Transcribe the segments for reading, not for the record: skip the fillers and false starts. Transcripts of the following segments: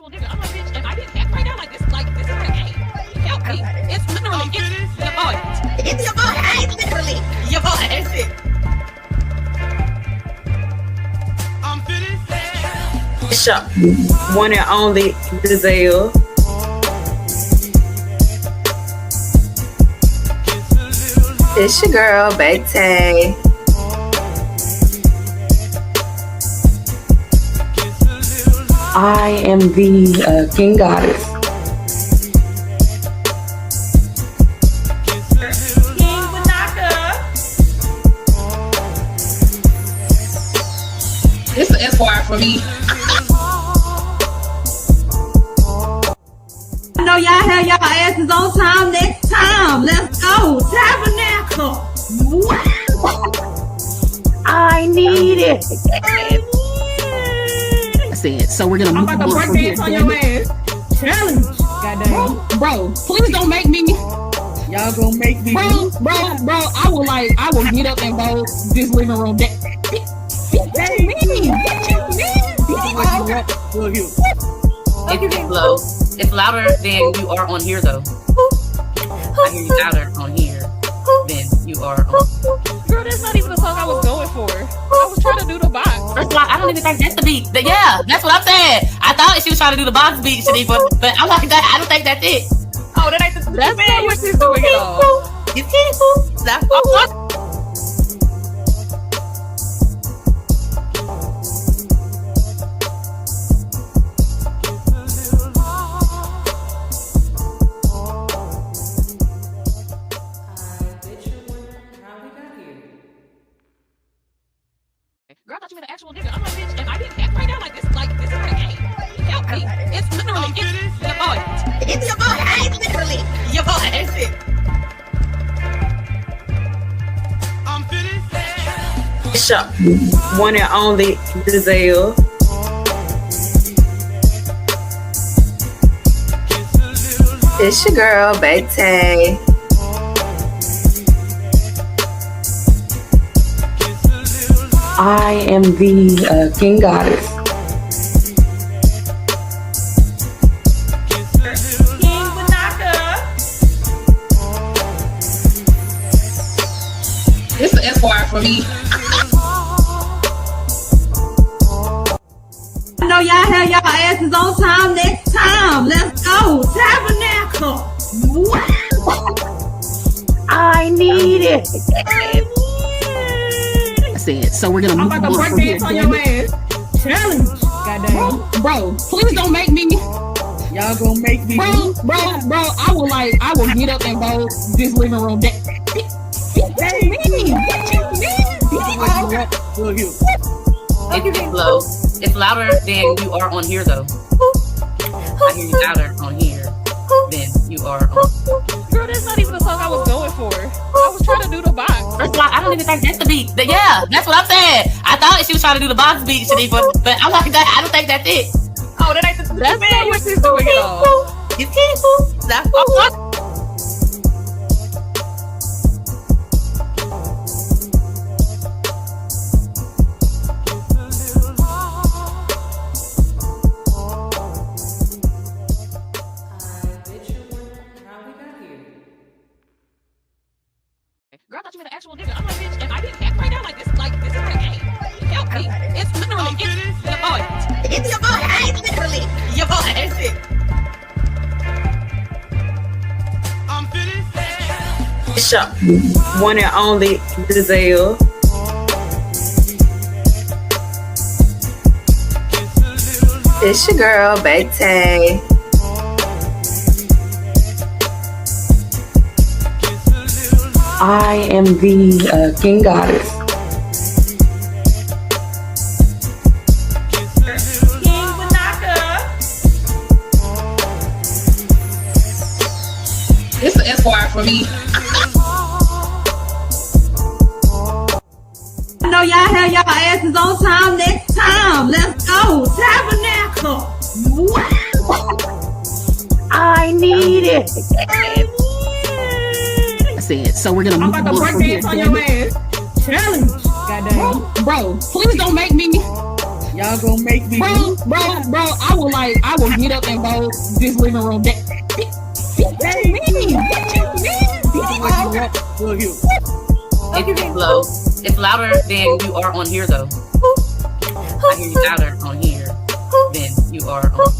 actual nigga. I'm like, bitch, am I being hacked right now? Like this is a game. Help me. It's literally your boy. It's your boy. It's literally your boy. That's it. Shop, one and only Giselle. It's your girl, Tay. I am the King Goddess. King Wanaka. This is an FYI for me. I know y'all have y'all asses on time next time. Let's go. Tabernacle. I need it. So we're gonna I'm about to break dance on your ass. Challenge. Goddamn. Bro, please don't make me. Y'all gonna make me. Bro, I will get up and go this living room. It's low. It's louder than you are on here, though. I hear you louder on here than you are on. Girl, that's not even the song I was going for. I was trying to do the box. First of all, I don't even think that's the beat. Yeah, that's what I'm saying. I thought she was trying to do the box beat, Shanifa, but I'm like, I don't think that's it. Oh, that ain't the. That's not what she's doing at all. You can't. That's what. Girl, I thought you were the actual nigga. I'm like, bitch, am I being hacked right now? Like this is a game. Help me. It's literally your boy. It's your boy. It's literally your boy. That's it. Shop, one and only Giselle. It's your girl, Tay. I am the King Goddess. King Wanaka. This is an FYI for me. I know y'all have y'all asses on time next time. Let's go. Tabernacle. I need it. So we're gonna. I'm about to break dance on your ass. Challenge. Goddamn. Bro, please don't make me. Y'all gonna make me. Bro, I will get up and go this living room. It's low. It's louder than you are on here, though. I hear you louder on here than you are on. Girl, that's not even the song I was going for. I was trying to do the box. First of all, I don't even think that's the beat. Yeah, that's what I'm saying. I thought she was trying to do the box beat, Shanifa, but I'm like, I don't think that's it. Oh, that ain't the. That's not what she's doing at all. You can't. That's what. Girl, I thought you were the actual nigga. I'm like, bitch, am I being hacked right now? Like this is a game. Help me. It's literally your boy. It's your boy. It's literally your boy. That's it. Shop, one and only Giselle. It's your girl, Tay. I am the King Goddess. King Wanaka. This is an FYI for me. I know y'all have y'all asses on time next time. Let's go. Tabernacle. I need it. So we're gonna. I'm about to break dance on your ass. Challenge. Goddamn. Bro, please don't make me. Y'all gonna make me bro. I will get up and go this living room. That's me. It's low. It's louder than you are on here, though. I hear you louder on here than you are on.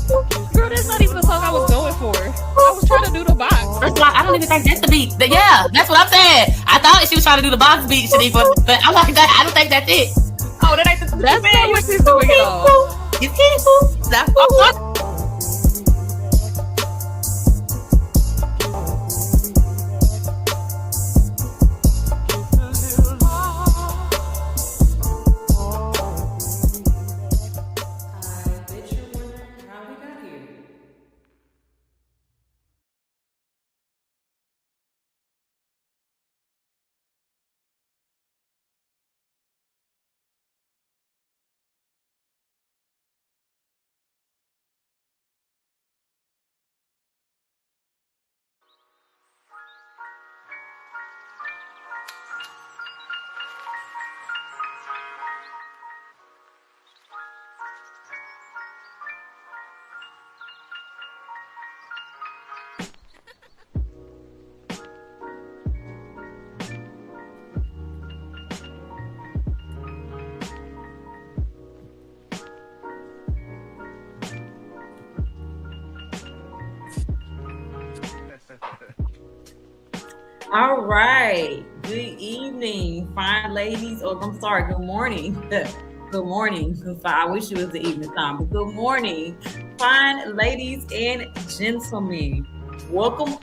Girl, that's not even the song I was going for. I was trying to do the box. First of all, I don't even think that's the beat. Yeah, that's what I'm saying. I thought she was trying to do the box beat, Shanifa, but I'm like that. I don't think that's it. Oh, that ain't the. That's not what she's doing at all. You can't. That's what. All right. Good evening, fine ladies. Oh, I'm sorry. Good morning. Good morning. I wish it was the evening time, but good morning, fine ladies and gentlemen. Welcome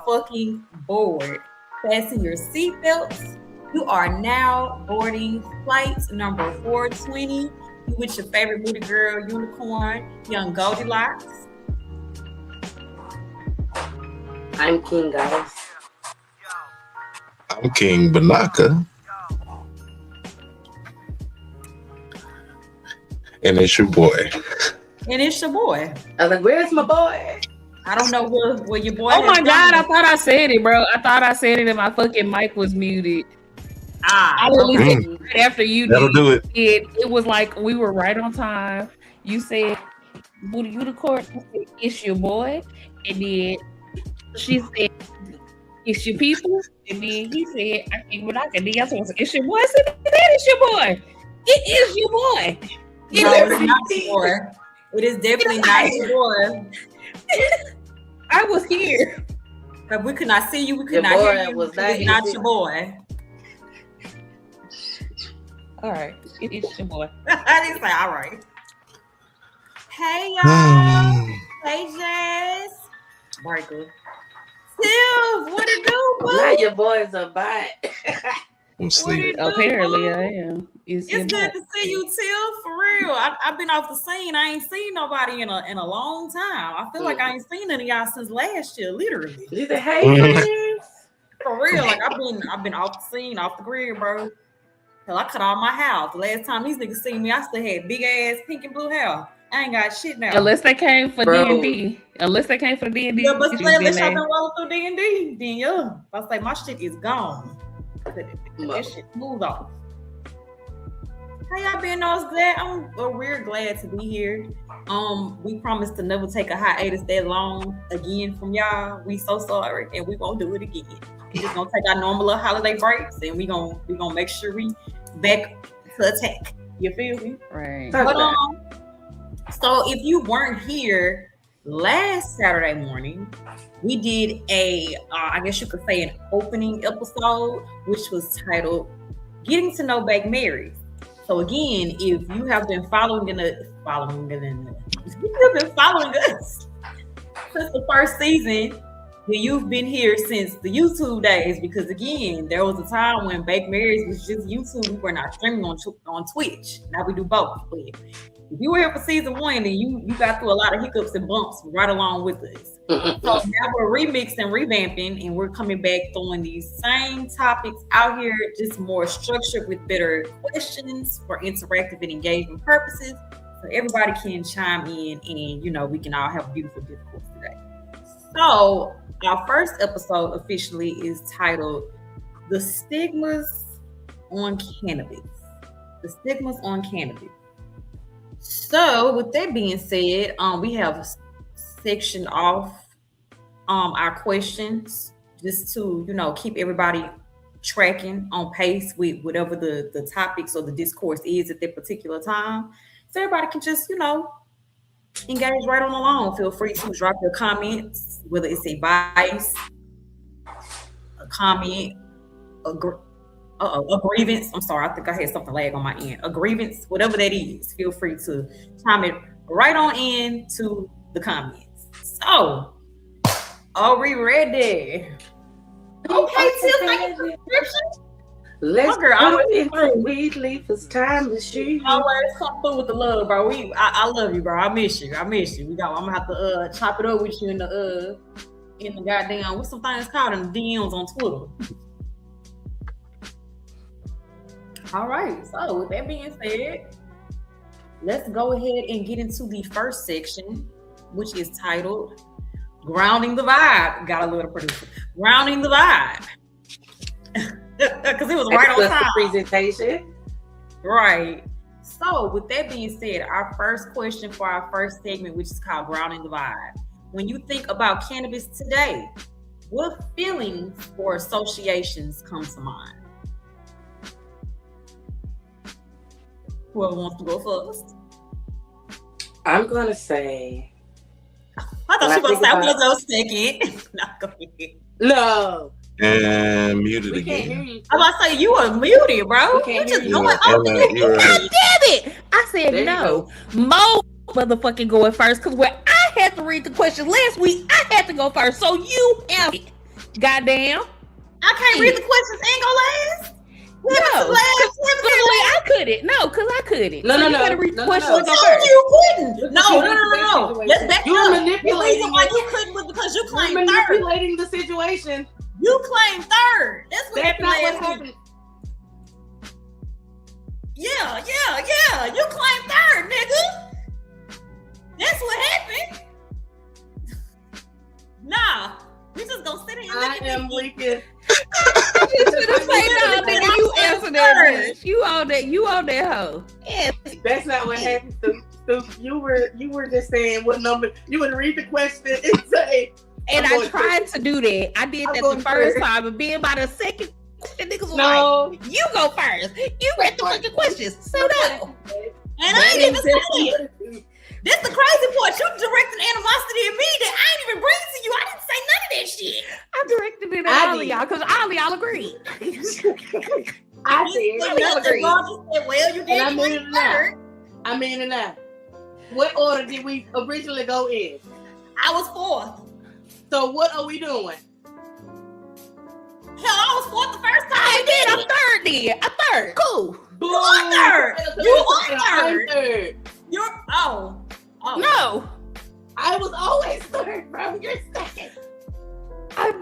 fucking board. Fasten your seatbelts. You are now boarding flight number 420. You with your favorite booty girl, Unicorn, Young Goldilocks. I'm King Goddess. I'm King Banaka. And it's your boy. And it's your boy. I was like, where's my boy? I don't know where your boy Oh my has God, gone. I thought I said it, bro. I thought I said it and my fucking mic was muted. I literally said it right after you That'll do it. It was like we were right on time. You said, Booty Unicorn, you said, it's your boy. And then she said, it's your people. And then he said, I think when I can do, I said, it's your boy. I said, that is your boy. It is your boy. No, it's not your boy. It is definitely not your boy. I was here. But we could not see you. We could Your not boy hear you. was It's not your boy. All right. It's your boy. I didn't say, all right. Hey, y'all. Hey, Jazz. Michael. Tiff, what it do, boo? Now your boys are back. I'm sleeping. Apparently, I am. It's good to see you, Tiff. For real. I've been off the scene. I ain't seen nobody in a long time. I feel like I ain't seen any of y'all since last year, literally. You said, hey, friends. For real. Like I've been off the scene, off the grid, bro. Hell, I cut all my hair. The last time these niggas seen me, I still had big ass pink and blue hair. I ain't got shit now. Unless they came for D&D. Unless they came for the D&D. Yeah, but unless y'all been rolling through D&D, then yeah. I say my shit is gone. That shit moved off. How y'all been? I'm real glad to be here. We promised to never take a hiatus that long again from y'all. We so sorry, and we won't do it again. We just gonna take our normal little holiday breaks, and we gonna make sure we back to attack. You feel me? Right. But so if you weren't here last Saturday morning, we did I guess you could say an opening episode, which was titled "Getting to Know Back Marys." So again, if you have been following us since the first season, then you've been here since the YouTube days. Because again, there was a time when Back Marys was just YouTube. We were not streaming on Twitch. Now we do both. But if you were here for season 1, then you got through a lot of hiccups and bumps right along with us. So now we're remixing, revamping, and we're coming back throwing these same topics out here, just more structured with better questions for interactive and engagement purposes. So everybody can chime in and, we can all have a beautiful discourse today. So our first episode officially is titled The Stigmas on Cannabis. The Stigmas on Cannabis. So with that being said, we have sectioned off our questions just to keep everybody tracking on pace with whatever the topics or the discourse is at that particular time. So everybody can just engage right on along. Feel free to drop your comments, whether it's advice, a comment, a grievance. I'm sorry, I think I had something lag on my end. A grievance, whatever that is, feel free to chime it right on in to the comments. So, are we ready? Okay, Tiff, thank you for the Let's girl, go into Weed Leafers time machine. always come through with the love, bro. I love you, bro. I miss you. I'm gonna have to chop it up with you in the goddamn what's some things called in the DMs on Twitter. All right. So with that being said, let's go ahead and get into the first section, which is titled "Grounding the Vibe." Got a little producer. Grounding the vibe. Because it was right on time. Presentation. Right. So, with that being said, our first question for our first segment, which is called Grounding the Vibe. When you think about cannabis today, what feelings or associations come to mind? Whoever wants to go first. I'm going to say. I thought she was going to say, I'm going to go second. No, go ahead. No. And muted We can't hear again. you. I'm about to say, you were muted, bro. We can't You just hear you. going You're over. right. Damn it! I said There you no. Mo motherfucking going first because where I had to read the question last week, I had to go first. So you answer it. Goddamn. I can't read the questions and go last. No. Last. I couldn't. No, because I couldn't. No, so no, you no. gotta read the No, question no, and go no. first. You couldn't. No. Let's back You're up. manipulating The reason why it. you couldn't was because you You're claimed third. manipulating the situation. You claimed third. That's what That's happened not what last week. happened. Yeah. You claimed third, nigga. That's what happened. Nah, we just gonna sit here and I look at am this. weekend. No, nigga, you answer that bitch. You on that hoe. Yes. That's not what happened. Stu. You were just saying what number. You would read the question and say. And I'm I going tried first. to do that. I did I'm that going the first first. time, but being by the second question, niggas was No. like, you go first. You read the fucking questions. So no. And I ain't even saying it. This the crazy part. You directing animosity at me that I ain't even bring to you. I didn't say none of that shit. I directed it I at all of did. y'all because all of y'all agreed. I You said. just said, well, you did. And I You mean it claimed now. third. I mean it now. What order did we originally go in? I was fourth. So what are we doing? Hell, I was fourth the first time. I you did. I'm it. third then. I'm third. Cool. Boom. on third. You on I'm third. third. You're oh. No. I was always third, bro. You're second.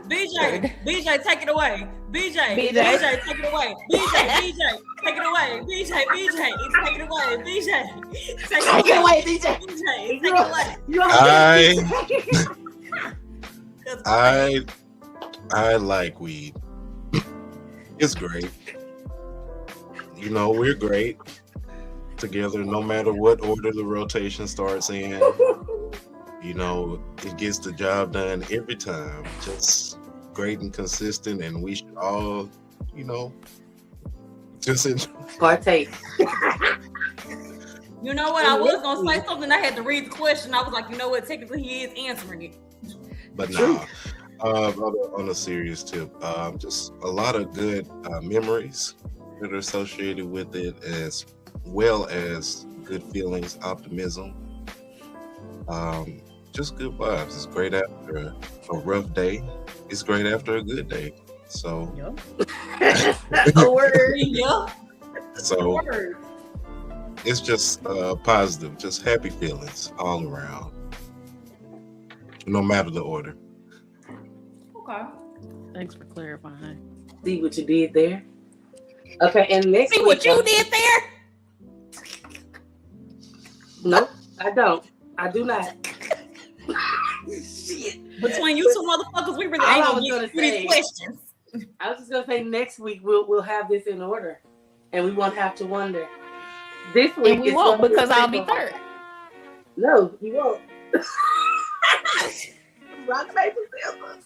BJ, take it away. BJ, BJ. take it away. BJ, take it away. BJ, take it away. BJ, Take it away, DJ. BJ, take it away. I like weed. It's great. We're great together no matter what order the rotation starts in. It gets the job done every time. Just great and consistent, and we should all, just enjoy. Partake. You know what? I was gonna say something. I had to read the question. I was like, you know what? Technically, he is answering it. But no, on a serious tip, just a lot of good memories that are associated with it, as well as good feelings, optimism. Just good vibes. It's great after a rough day. It's great after a good day. So, A word. Yeah. so it's just positive, just happy feelings all around, no matter the order. Okay. Thanks for clarifying. See what you did there? Okay, and next See week, what you did there? No, I don't. I do not. Shit. Between you two motherfuckers, we really All ain't I gonna was get gonna through these say- questions. I was just gonna say next week we'll have this in order, and we won't have to wonder. This week And we is won't gonna because I'll be simple. third. No, you won't. Rock, paper, scissors.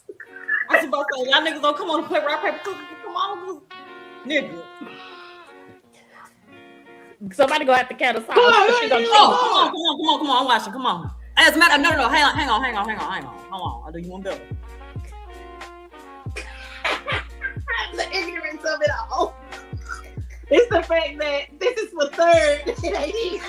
I was about to say, y'all niggas don't come on and play rock, paper, scissors. Come on, nigga. Somebody gonna have to count us out. Come on, She gonna Come cheat. on, I'm watching, come on. As a matter, no, hang on. Hold on, I do you one better. The ignorance of it all. It's the fact that this is for third. It ain't easy.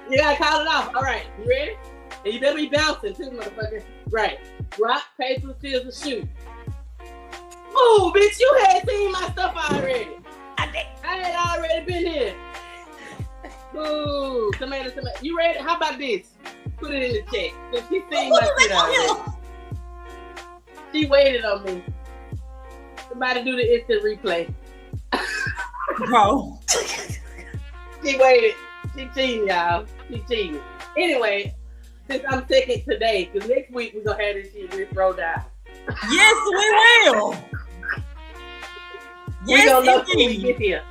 You gotta call it off. All right, you ready? And you better be bouncing too, motherfucker. Right. Rock, paper, scissors, shoot. Oh, bitch, you had seen my stuff already. I had already been here. Ooh, tomato. You ready? How about this? Put it in the chat. Cause she seen my shit already. She waited on me. Somebody do the instant replay. Bro. She waited. She cheating, y'all. She cheating. Anyway, since I'm second today, because next week we're going to have this shit roll down. Yes, we will. We don't know Yes, when we indeed. get here.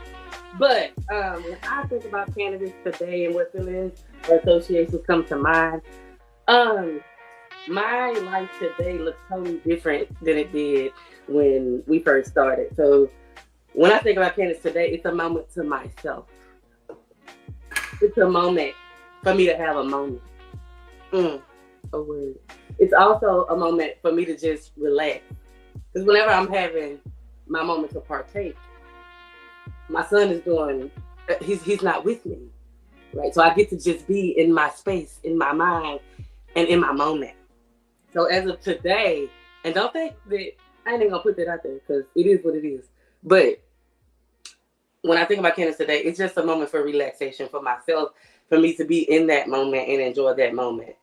But when I think about cannabis today and what feelings or associations come to mind, my life today looks totally different than it did when we first started. So when I think about cannabis today, it's a moment to myself. It's a moment for me to have a moment. A word. It's also a moment for me to just relax. Because whenever I'm having my moment to partake, my son is doing, he's not with me, right? So I get to just be in my space, in my mind, and in my moment. So as of today, and don't think that, I ain't even gonna put that out there because it is what it is. But when I think about cannabis today, it's just a moment for relaxation for myself, for me to be in that moment and enjoy that moment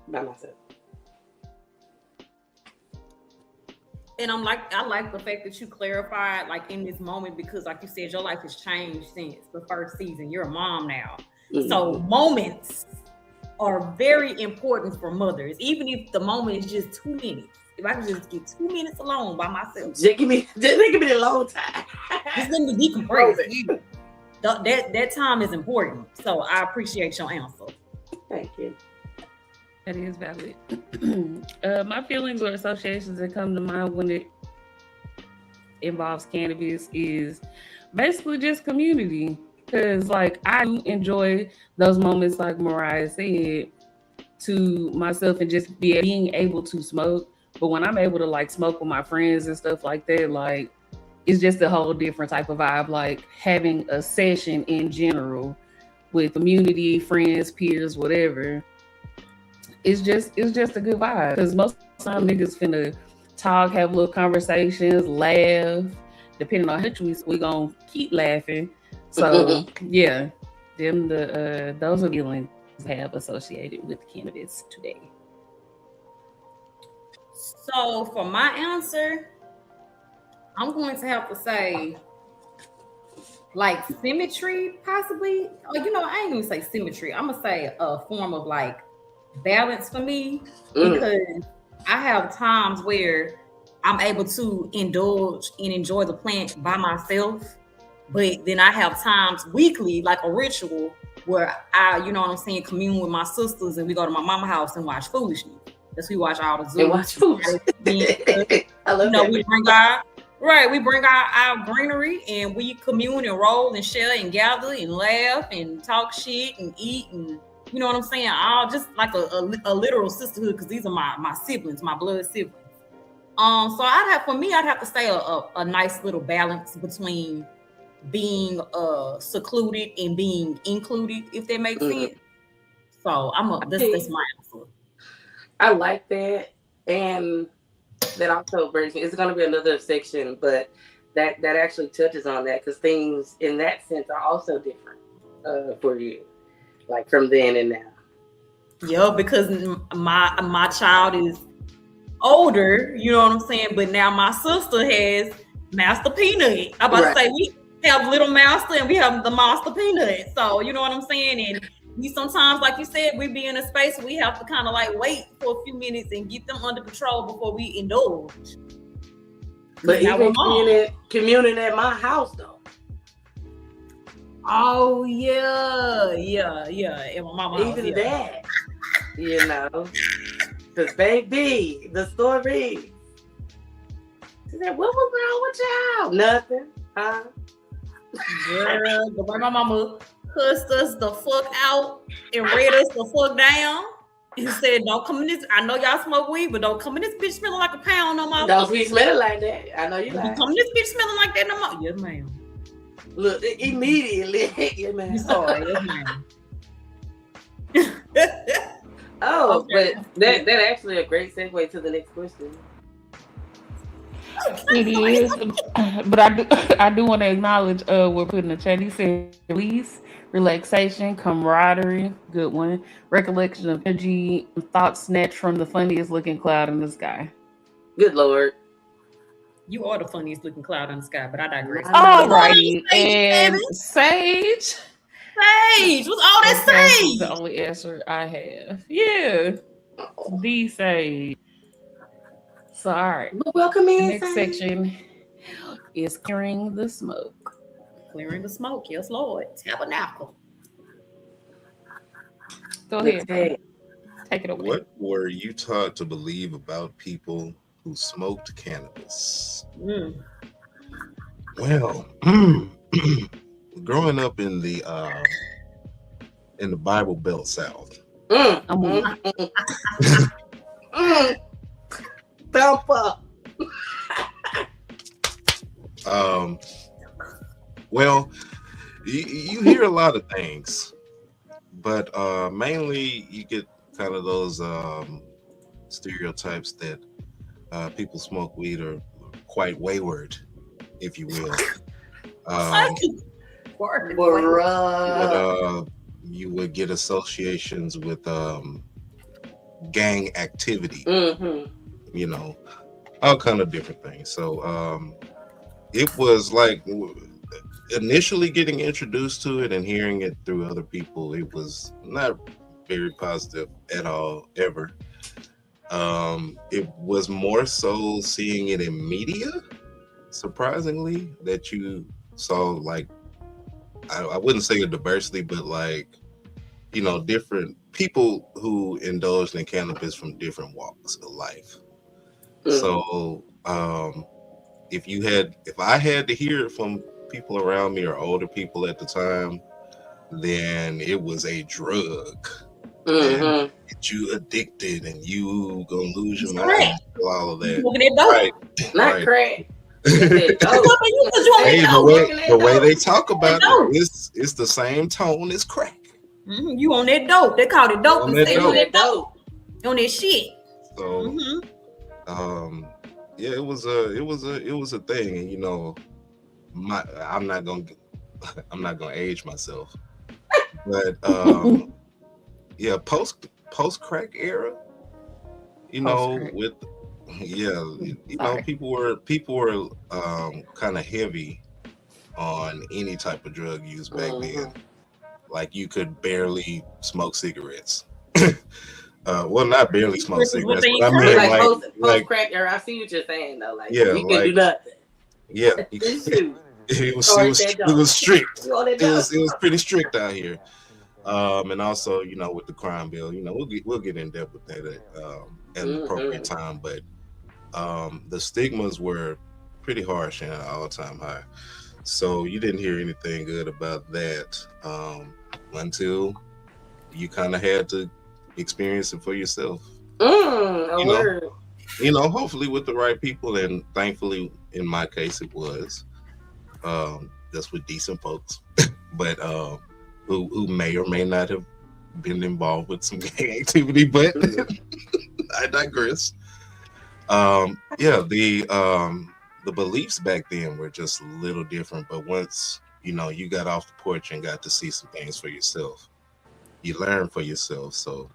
by myself. And I like the fact that you clarified, like in this moment, because like you said, your life has changed since the first season. You're a mom now. Mm-hmm. So moments are very important for mothers, even if the moment is just 2 minutes. If I could just get 2 minutes alone by myself, Just give me a long time. just let me decompress. That time is important. So I appreciate your answer. Thank you. That is valid. My feelings or associations that come to mind when it involves cannabis is basically just community. Because, like, I enjoy those moments, like Mariah said, to myself and just being able to smoke. But when I'm able to, like, smoke with my friends and stuff like that, like, it's just a whole different type of vibe. Like, having a session in general with community, friends, peers, whatever. It's just a good vibe. Because most of the time niggas finna talk, have little conversations, laugh. Depending on how much we gonna keep laughing. So yeah, those are feelings I have associated with cannabis today. So for my answer, I'm going to have to say like symmetry, possibly. Or, I ain't gonna say symmetry. I'm gonna say a form of like balance for me, because I have times where I'm able to indulge and enjoy the plant by myself, but then I have times weekly, like a ritual, where I, commune with my sisters and we go to my mama's house and watch foolishness. That's we watch all the Zoom. And watch foolishness. I love that. We bring our greenery and we commune and roll and share and gather and laugh and talk shit and eat and you know what I'm saying? All just like a literal sisterhood, because these are my siblings, my blood siblings. So I'd have to say a nice little balance between being secluded and being included, if that makes sense. So that's my answer. I like that, and that also brings me. It's going to be another section, but that actually touches on that, because things in that sense are also different for you, like from then and now. Yeah, because my child is older, you know what I'm saying? But now my sister has Master Peanut. I'm about to say we have Little Master and we have the Master Peanut. So you know what I'm saying? And we sometimes, like you said, we be in a space where we have to kind of like wait for a few minutes and get them under control before we indulge. But Now, even Mom. communing at my house though. Oh yeah. And my mama house, Even yeah. that, you know. Because baby, the story. She said, what was wrong with y'all? Nothing. Huh? Girl, the way my mama cussed us the fuck out and read us the fuck down. He said, don't come in this. I know y'all smoke weed, but don't come in this bitch smelling like a pound no more. Don't be smelling like that. I know you Don't like. come in this bitch smelling like that no more. Yes, ma'am. Look, immediately. Yeah, man. You sorry, yes, ma'am. Oh, Okay. but that actually a great segue to the next question. It is, but I do want to acknowledge we're putting the chat. He said release, relaxation, camaraderie, good one, recollection of energy, thoughts snatched from the funniest looking cloud in the sky. Good Lord. You are the funniest looking cloud in the sky, but I digress. Alrighty, and Sage. Sage, what's all that That's sage? the only answer I have. Yeah, the Sage. So all right, Well, welcome the in. next Sage. section is clearing the smoke. Clearing the smoke, yes, Lord. Tabernacle. Go ahead, Hey. take it away. What were you taught to believe about people who smoked cannabis? Well, growing up in the Bible Belt South, Bumper. well, you hear a lot of things, but mainly you get kind of those stereotypes that people smoke weed are quite wayward, if you will. You would get associations with gang activity, you know, all kind of different things. So it was like initially getting introduced to it and hearing it through other people, it was not very positive at all, ever. It was more so seeing it in media, surprisingly, that you saw, like, I wouldn't say a diversity, but like, you know, different people who indulged in cannabis from different walks of life. So if I had to hear it from people around me or older people at the time, then it was a drug. And get you addicted and you gonna lose your mind, all of that. Right. Not crack. Hey, the way they talk about it, it's the same tone as crack. You on that dope? They called it dope. On that dope. On that shit. So, yeah, it was a thing, and you know, I'm not gonna age myself, but yeah, post crack era, you know, with you know, people were kind of heavy on any type of drug use back then. Like, you could barely smoke cigarettes. Well, not barely smoke cigarettes, but I mean, post crack era. I see what you're saying though. Like, yeah, you can do nothing. Yeah, it was strict. It was pretty strict out here. And also, you know, with the crime bill, you know, we'll get in depth with that at an appropriate time. But the stigmas were pretty harsh and an all-time high. So you didn't hear anything good about that until you kind of had to experience it for yourself. You know, hopefully with the right people, and thankfully in my case it was just with decent folks, but who may or may not have been involved with some gang activity, but I digress. Yeah, the beliefs back then were just a little different, but once, you know, you got off the porch and got to see some things for yourself, you learn for yourself. So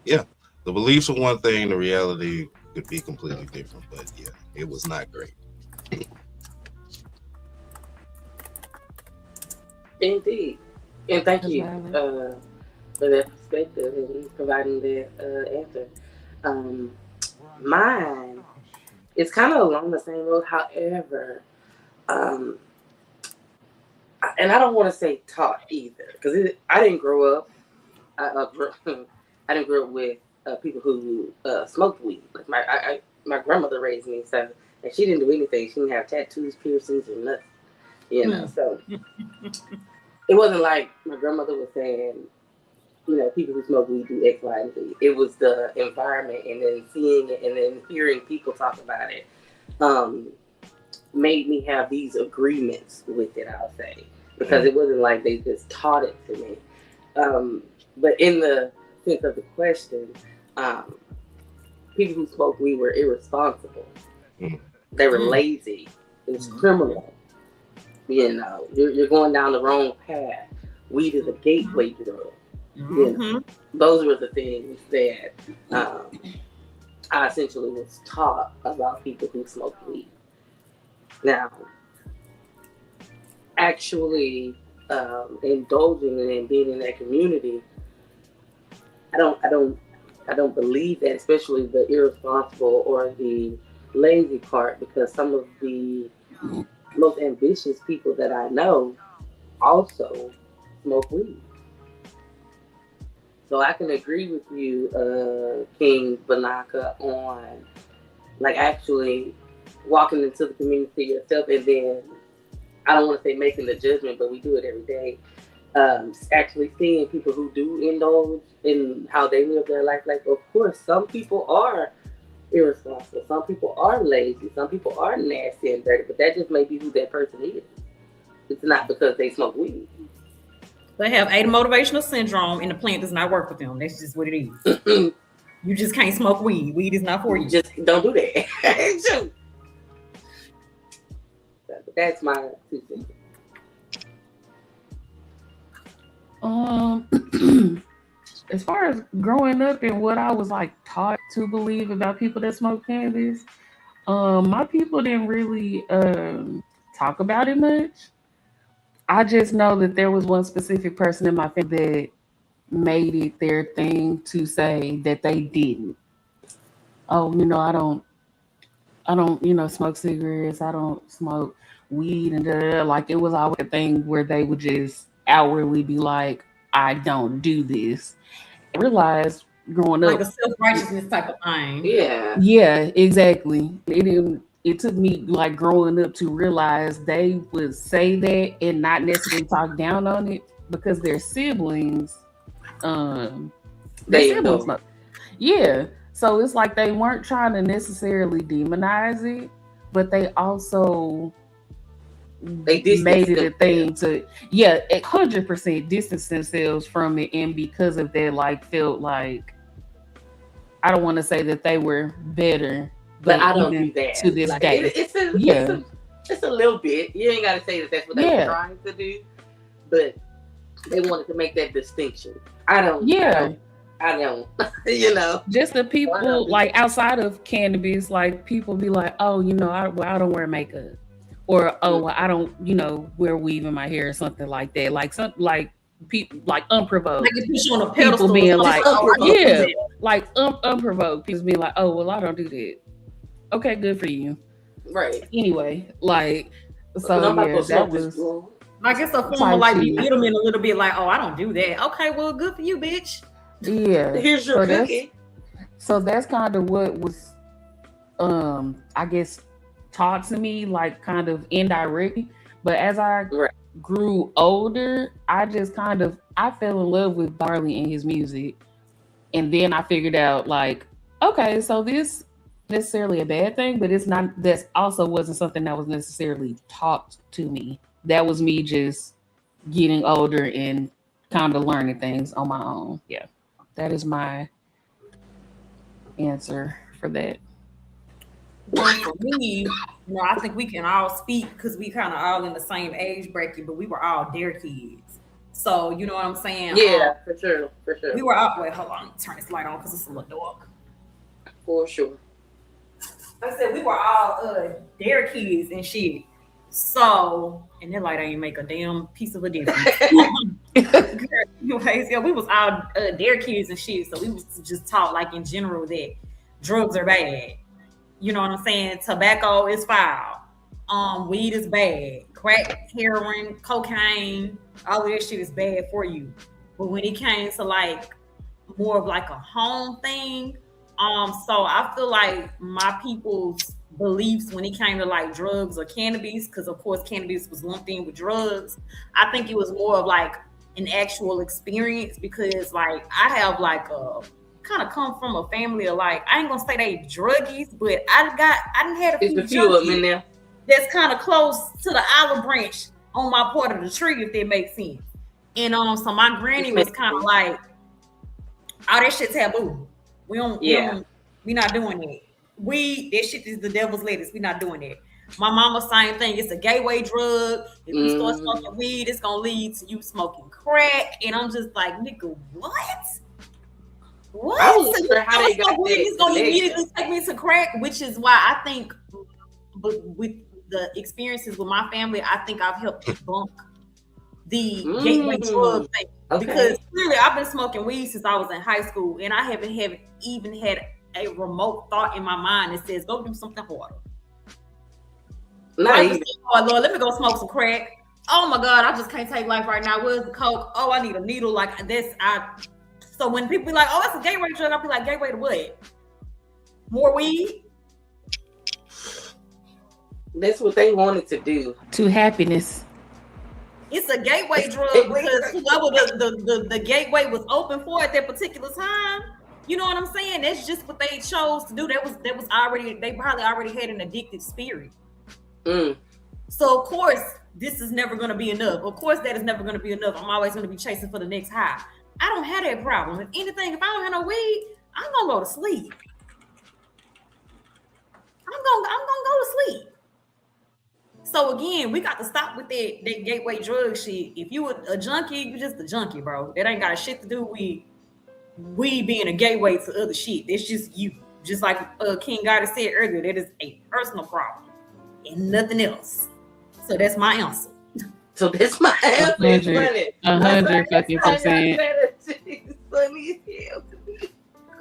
yeah, the beliefs were one thing, the reality could be completely different, but yeah, it was not great. Indeed. And thank you for that perspective and providing that answer. Mine it's kind of along the same road. However, and I don't want to say taught either, because I didn't grow up. I didn't grow up with people who smoked weed. Like my grandmother raised me, so and she didn't do anything. She didn't have tattoos, piercings, or nothing. You know, so it wasn't like my grandmother was saying, you know, people who smoke weed do X, Y, and Z. It was the environment, and then seeing it, and then hearing people talk about it, made me have these agreements with it. I'll say, because it wasn't like they just taught it to me. But in the sense of the question, people who smoke weed were irresponsible. They were lazy. It was criminal. You know, you're going down the wrong path. Weed is a gateway drug. You know, those were the things that I essentially was taught about people who smoke weed. Now, actually indulging and being in that community, I don't believe that, especially the irresponsible or the lazy part, because some of the most ambitious people that I know also smoke weed. So I can agree with you, King Banaka, on like actually walking into the community yourself, and then I don't want to say making the judgment, but we do it every day. Actually seeing people who do indulge in how they live their life. Like, of course, some people are irresponsible. Some people are lazy. Some people are nasty and dirty, but that just may be who that person is. It's not because they smoke weed. They have a motivational syndrome, and the plant does not work with them. That's just what it is. You just can't smoke weed. Weed is not for you. Just don't do that. That's my 2 cents. As far as growing up and what I was like taught to believe about people that smoke cannabis, my people didn't really talk about it much. I just know that there was one specific person in my family that made it their thing to say that they didn't. Oh, you know, I don't, you know, smoke cigarettes. I don't smoke weed and da. Like, it was always a thing where they would just outwardly be like, I don't do this. I realized growing up, like a self-righteousness type of thing. Yeah, exactly. It took me like growing up to realize they would say that and not necessarily talk down on it because their siblings, smoke. Yeah. So it's like they weren't trying to necessarily demonize it, but they also made it a thing to 100% distance themselves from it, and because of that, like, felt like, I don't want to say that they were better, but I don't do that to this like, day. It's a little bit. You ain't got to say that that's what they were trying to do, but they wanted to make that distinction. I don't. You know, just the people like outside of cannabis, like people be like, oh, you know, I don't wear makeup, or oh, I don't, you know, wear weave in my hair or something like that. Like something like people like unprovoked. Like you on a pedestal, people being like, unprovoked. Unprovoked. People being like, oh, well, I don't do that. Okay, good for you. Right. Anyway, like, so that was. I guess a form of like belittlement a little bit, like, oh, I don't do that. Okay, well, good for you, bitch. Yeah. Here's your cookie. So that's kind of what was, I guess, taught to me, like kind of indirectly. But as I grew older, I just I fell in love with Barley and his music. And then I figured out, like, okay, so this necessarily a bad thing, but it's not, that also wasn't something that was necessarily taught to me. That was me just getting older and kind of learning things on my own. Yeah. That is my answer for that. Well, for me, you know, I think we can all speak because we kind of all in the same age bracket, but we were all dare kids. So, you know what I'm saying? Yeah, for sure. We were all, wait, hold on, turn this light on because it's a little dark. For sure. I said we were all dare kids and shit. So, and that light ain't make a damn piece of a difference. Anyways, yeah, we was all dare kids and shit. So we was just taught, like, in general, that drugs are bad. You know what I'm saying? Tobacco is foul. Weed is bad. Crack, heroin, cocaine, all of that shit is bad for you. But when it came to like more of like a home thing, so I feel like my people's beliefs when it came to like drugs or cannabis, because of course cannabis was lumped in with drugs. I think it was more of like an actual experience because like I have like a kind of come from a family of like I ain't gonna say they druggies, but I done had a It's few a few of them in junkies there. that's kind of close to the olive branch on my part of the tree, if that makes sense. And so my granny was kind of like, "Oh, that shit taboo. We not doing it. That shit is the devil's lettuce. We not doing it." My mama, same thing. It's a gateway drug. If you start smoking weed, it's gonna lead to you smoking crack. And I'm just like, nigga, what? What? I was wondering how they got that It's gonna connection. immediately take me to crack, which is why I think, but with the experiences with my family, I think I've helped debunk the gateway drug thing. Okay. Because clearly I've been smoking weed since I was in high school, and I haven't even had a remote thought in my mind that says go do something harder. Not I even. just say, oh Lord, let me go smoke some crack. Oh my God, I just can't take life right now. Where's the coke? Oh, I need a needle. Like this, so when people be like, oh, that's a gateway drug, I'll be like, gateway to what? More weed? That's what they wanted to do. To happiness. It's a gateway drug because whoever the gateway was open for at that particular time, you know what I'm saying? That's just what they chose to do. That was already, they probably already had an addictive spirit. So of course, this is never going to be enough. Of course, that is never going to be enough. I'm always going to be chasing for the next high. I don't have that problem. If anything, if I don't have no weed, I'm gonna go to sleep. I'm gonna go to sleep. So again, we got to stop with that gateway drug shit. If you a junkie, you just a junkie, bro. That ain't got shit to do with we being a gateway to other shit. It's just you. Just like King Gotti said earlier, that is a personal problem and nothing else. So that's my answer. So that's my answer. 100%.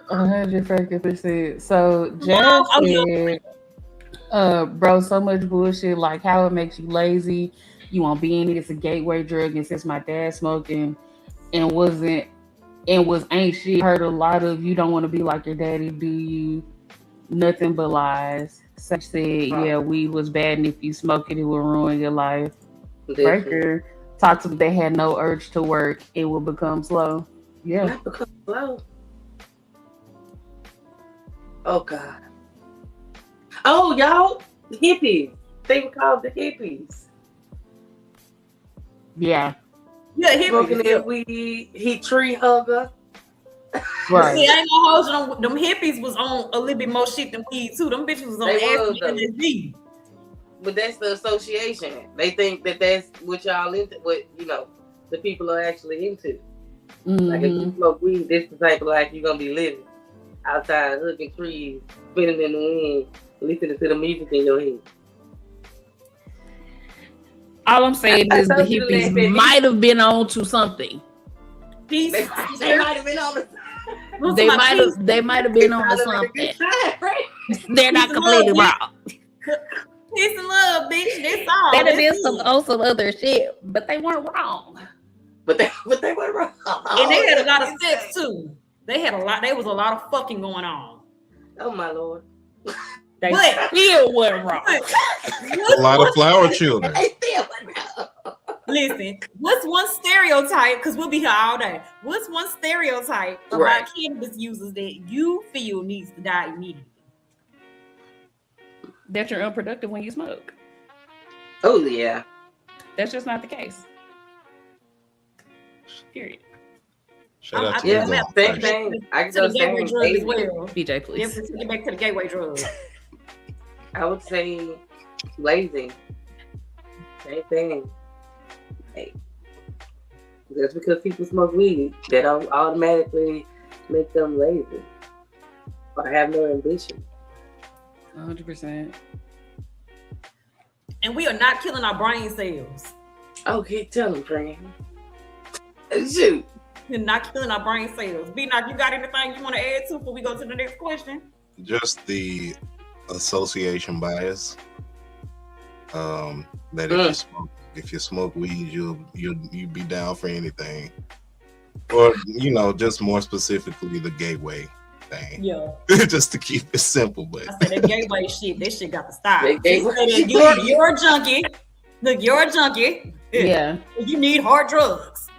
100%. So Jazz said, bro, so much bullshit, like how it makes you lazy. You won't be in it. It's a gateway drug. And since my dad smoking and was ain't shit, heard a lot of you don't want to be like your daddy, do you? Nothing but lies. Such said, yeah, weed was bad, and if you smoke it, it will ruin your life. Breaker talked to they had no urge to work, it will become slow. Yeah. Not become slow. Oh God. Oh, y'all, hippies. They were called the hippies. Yeah. Yeah, hippies. Smoking that weed, he tree hugger. Right. See, I ain't gonna hold you. Them hippies was on a little bit more shit than weed too. Them bitches was on acid and LSD. But that's the association. They think that that's what y'all into, what the people are actually into. Like if you smoke weed, this is the type of life you're gonna be living. Outside, looking trees, spinning in the wind, listening to the music in your head. All I'm saying is the hippies might have been on to something. They might have been on the They might have been on to something. They're not completely wrong. Peace and love, bitch. That's all. They'd have been some other shit, but they weren't wrong. But they weren't wrong. And they had a lot of sex too. They had a lot. There was a lot of fucking going on. Oh my Lord. They still weren't wrong. A lot of flower children. They still weren't wrong. Listen, what's one stereotype? Because we'll be here all day. What's one stereotype about cannabis users that you feel needs to die immediately? That you're unproductive when you smoke. Oh yeah. That's just not the case. Period. Shout out to same thing. I can To the go gateway drug as same. well. BJ, please. Definitely take it back to the gateway drug. I would say lazy. Same thing. Hey. Just because people smoke weed, that don't automatically make them lazy or have no ambition. 100%. And we are not killing our brain cells. Okay, tell them, friend. Shoot. We're not killing our brain cells. B-Knock, you got anything you want to add to before we go to the next question? Just the association bias. That if you smoke weed, you'll be down for anything, or just more specifically the gateway thing. Yeah. Just to keep it simple, but I said that gateway shit. That shit got to stop. Gateway. You're a junkie. Look, you're a junkie. Yeah. You need hard drugs.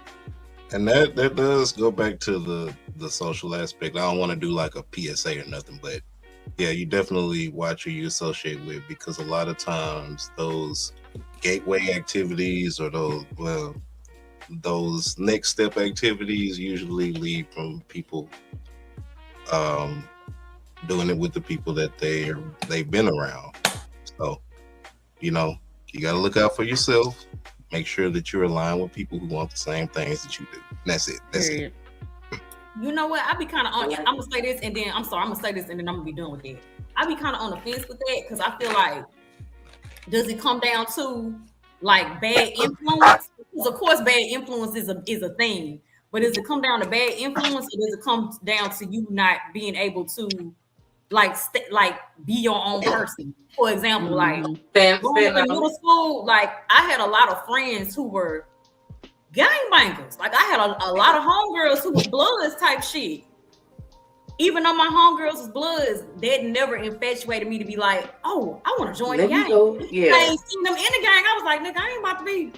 and that does go back to the social aspect. I don't want to do like a PSA or nothing, but yeah, you definitely watch who you associate with, because a lot of times those gateway activities or those next step activities usually lead from people doing it with the people that they've been around. So, you got to look out for yourself. Make sure that you're aligned with people who want the same things that you do. And that's it. That's it. You know what? I be kind of on. I'm gonna say this, and then I'm gonna say this, and then I'm gonna be done with it. I be kind of on the fence with that, because I feel like, does it come down to like bad influence? Because of course, bad influence is a thing. But does it come down to bad influence, or does it come down to you not being able to be your own person? For example, like going in middle school, like I had a lot of friends who were gangbangers. Like I had a lot of homegirls who were bloods type shit. Even though my homegirls was bloods, that never infatuated me to be like, oh, I want to join the gang. Yeah. I ain't seen them in the gang. I was like, nigga, I ain't about to be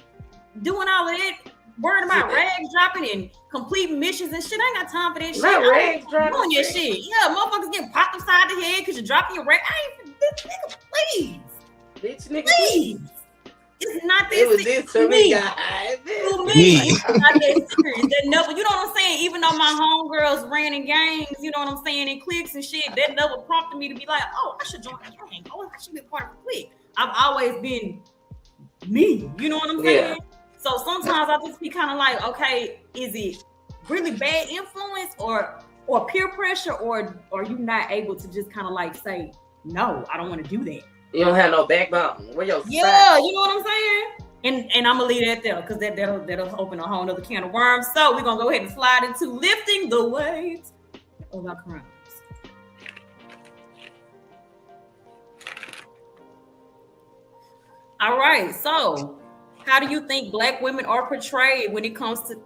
doing all of that, worrying about rags dropping and complete missions and shit. I ain't got time for that shit. Not rags dropping. Doing your shit. Yeah, motherfuckers getting popped upside the head because you're dropping your rag. I ain't, nigga, please. Bitch, nigga, please. It's not that it was serious this to me. To me, it's not that serious. That never, you know what I'm saying? Even though my homegirls ran in gangs, you know what I'm saying, in cliques and shit, that never prompted me to be like, oh, I should join a gang. Oh, I should be a part of a clique. I've always been me. You know what I'm saying? Yeah. So sometimes I just be kind of like, okay, is it really bad influence or peer pressure, or are you not able to just kind of like say, no, I don't want to do that? You don't have no backbone. Where your you know what I'm saying? And I'm gonna leave that there, because that'll open a whole nother can of worms. So we're gonna go ahead and slide into lifting the weight of our crimes. All right, so how do you think Black women are portrayed when it comes to?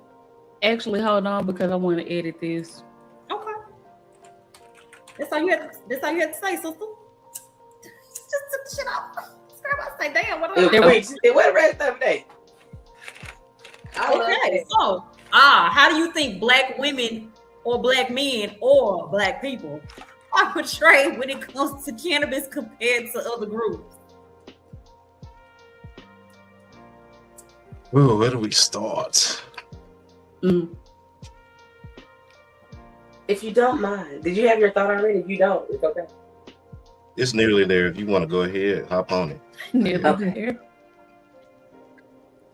Actually, hold on, because I want to edit this. Okay, that's all you have to say, sister. Just took the shit off. I say, damn, what what the rest of the day? Okay, so how do you think Black women or Black men or Black people are portrayed when it comes to cannabis compared to other groups? Well, where do we start? If you don't mind, did you have your thought already? If you don't, it's okay. It's nearly there. If you want to go ahead, hop on it. Nearly there.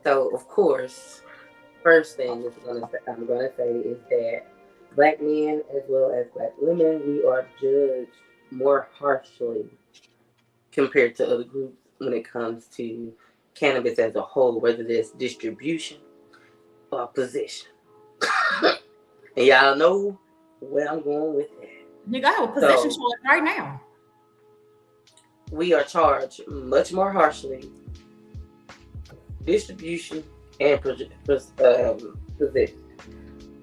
So, of course, first thing I'm going to say is that Black men as well as Black women, we are judged more harshly compared to other groups when it comes to cannabis as a whole, whether it's distribution or possession. And y'all know where I'm going with that. Nigga, I have a possession charge right now. We are charged much more harshly distribution and possession.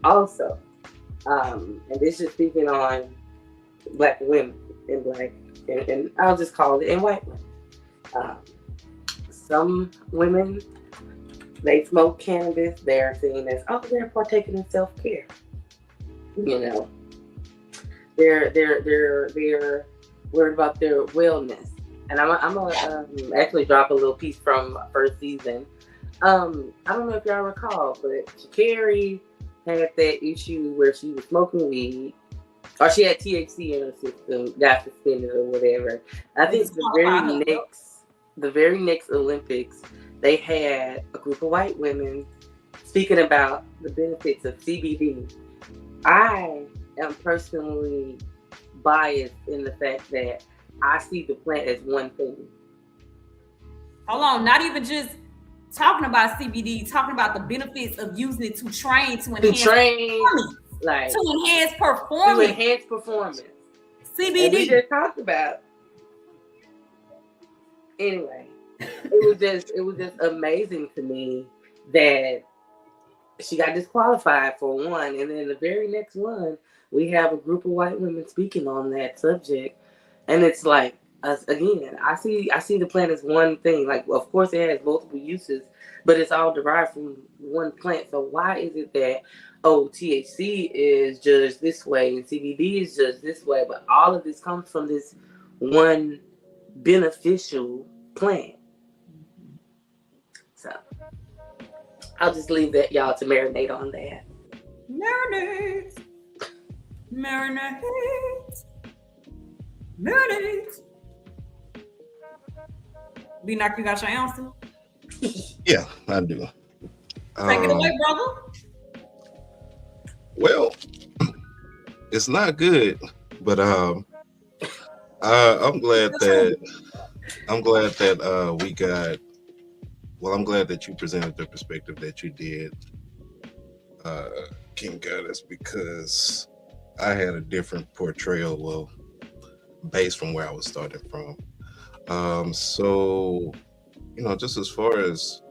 Also, and this is speaking on Black women and I'll just call it, and white women. Some women, they smoke cannabis. They're seen as, oh, they're partaking in self-care. You know, they're worried about their wellness. And I'm gonna actually drop a little piece from first season. I don't know if y'all recall, but Carrie had that issue where she was smoking weed, or she had THC in her system, got suspended or whatever. I think the very next Olympics, they had a group of white women speaking about the benefits of CBD. I am personally biased in the fact that I see the plant as one thing. Hold on, not even just talking about CBD, talking about the benefits of using it to train to enhance performance. Like to enhance performance. CBD. CBD. And we just talked about Anyway, it was just amazing to me that she got disqualified for one, and then the very next one, we have a group of white women speaking on that subject, and it's like, again, I see the plant as one thing. Like, of course, it has multiple uses, but it's all derived from one plant. So why is it that THC is judged this way and CBD is judged this way, but all of this comes from this one beneficial plant? So I'll just leave that y'all to marinate on that. Marinate. Marinate. Marinate. B-Knock, you got your answer? Yeah, I do. Take it away, brother. Well, it's not good, but I'm glad that we got. Well, I'm glad that you presented the perspective that you did, King Goddess, because I had a different portrayal, well, based from where I was starting from. So, just as far as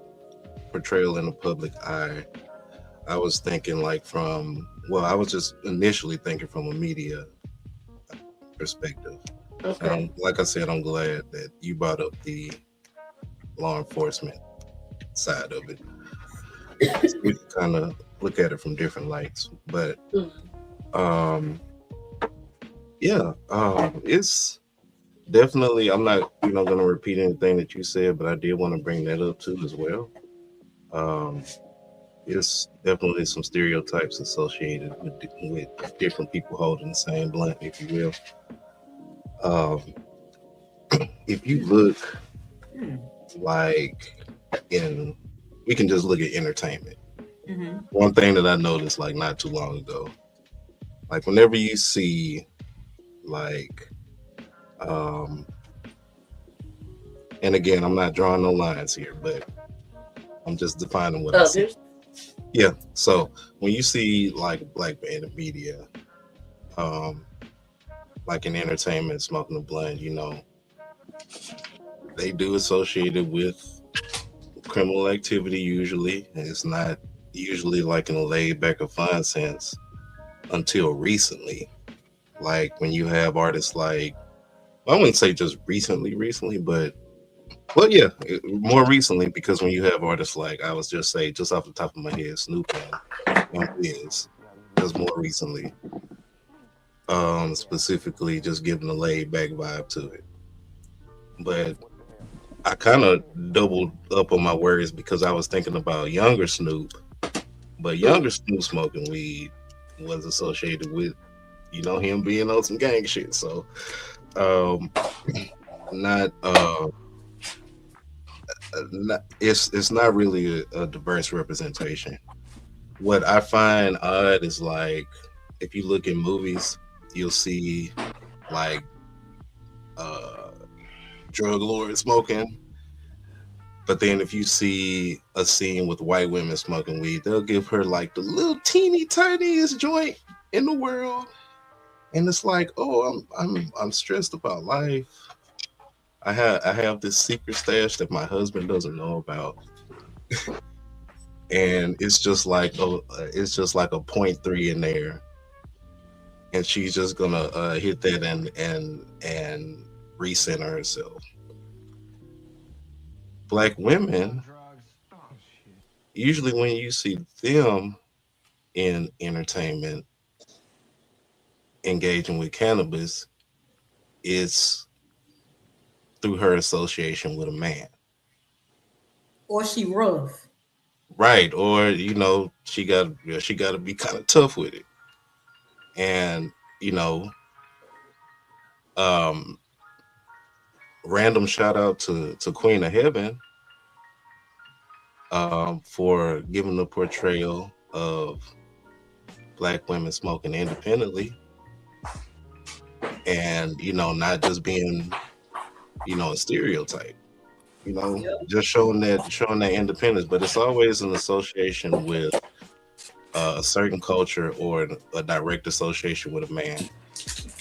portrayal in the public eye, I was thinking I was just initially thinking from a media perspective. Okay. Like I said, I'm glad that you brought up the law enforcement side of it. So we can kind of look at it from different lights. But it's definitely, I'm not going to repeat anything that you said, but I did want to bring that up too as well. It's definitely some stereotypes associated with different people holding the same blunt, if you will. If you look we can just look at entertainment. Mm-hmm. One thing that I noticed not too long ago, whenever you see and again, I'm not drawing no lines here, but I'm just defining what I see. Yeah. So when you see black in the media, in entertainment, smoking a blunt, they do associate it with criminal activity usually. And it's not usually in a laid back or fun sense until recently. When you have artists I wouldn't say just recently, but more recently, because when you have artists I was just off the top of my head, Snoop and Wiz, just more recently, specifically just giving a laid back vibe to it. But I kind of doubled up on my words because I was thinking about younger Snoop, but younger Snoop smoking weed was associated with, him being on some gang shit. So, it's not really a diverse representation. What I find odd is if you look at movies, you'll see drug lords smoking, but then if you see a scene with white women smoking weed, they'll give her the little teeny tiniest joint in the world, and it's I'm stressed about life. I have this secret stash that my husband doesn't know about, and it's just a 0.3 in there, and she's just gonna hit that and recenter herself. Black women, usually when you see them in entertainment engaging with cannabis, it's through her association with a man. Or she rough. Right. Or, she got to be kind of tough with it. And, random shout out to Queen of Heaven for giving the portrayal of Black women smoking independently and, not just being, a stereotype, just showing that independence, but it's always an association with a certain culture or a direct association with a man.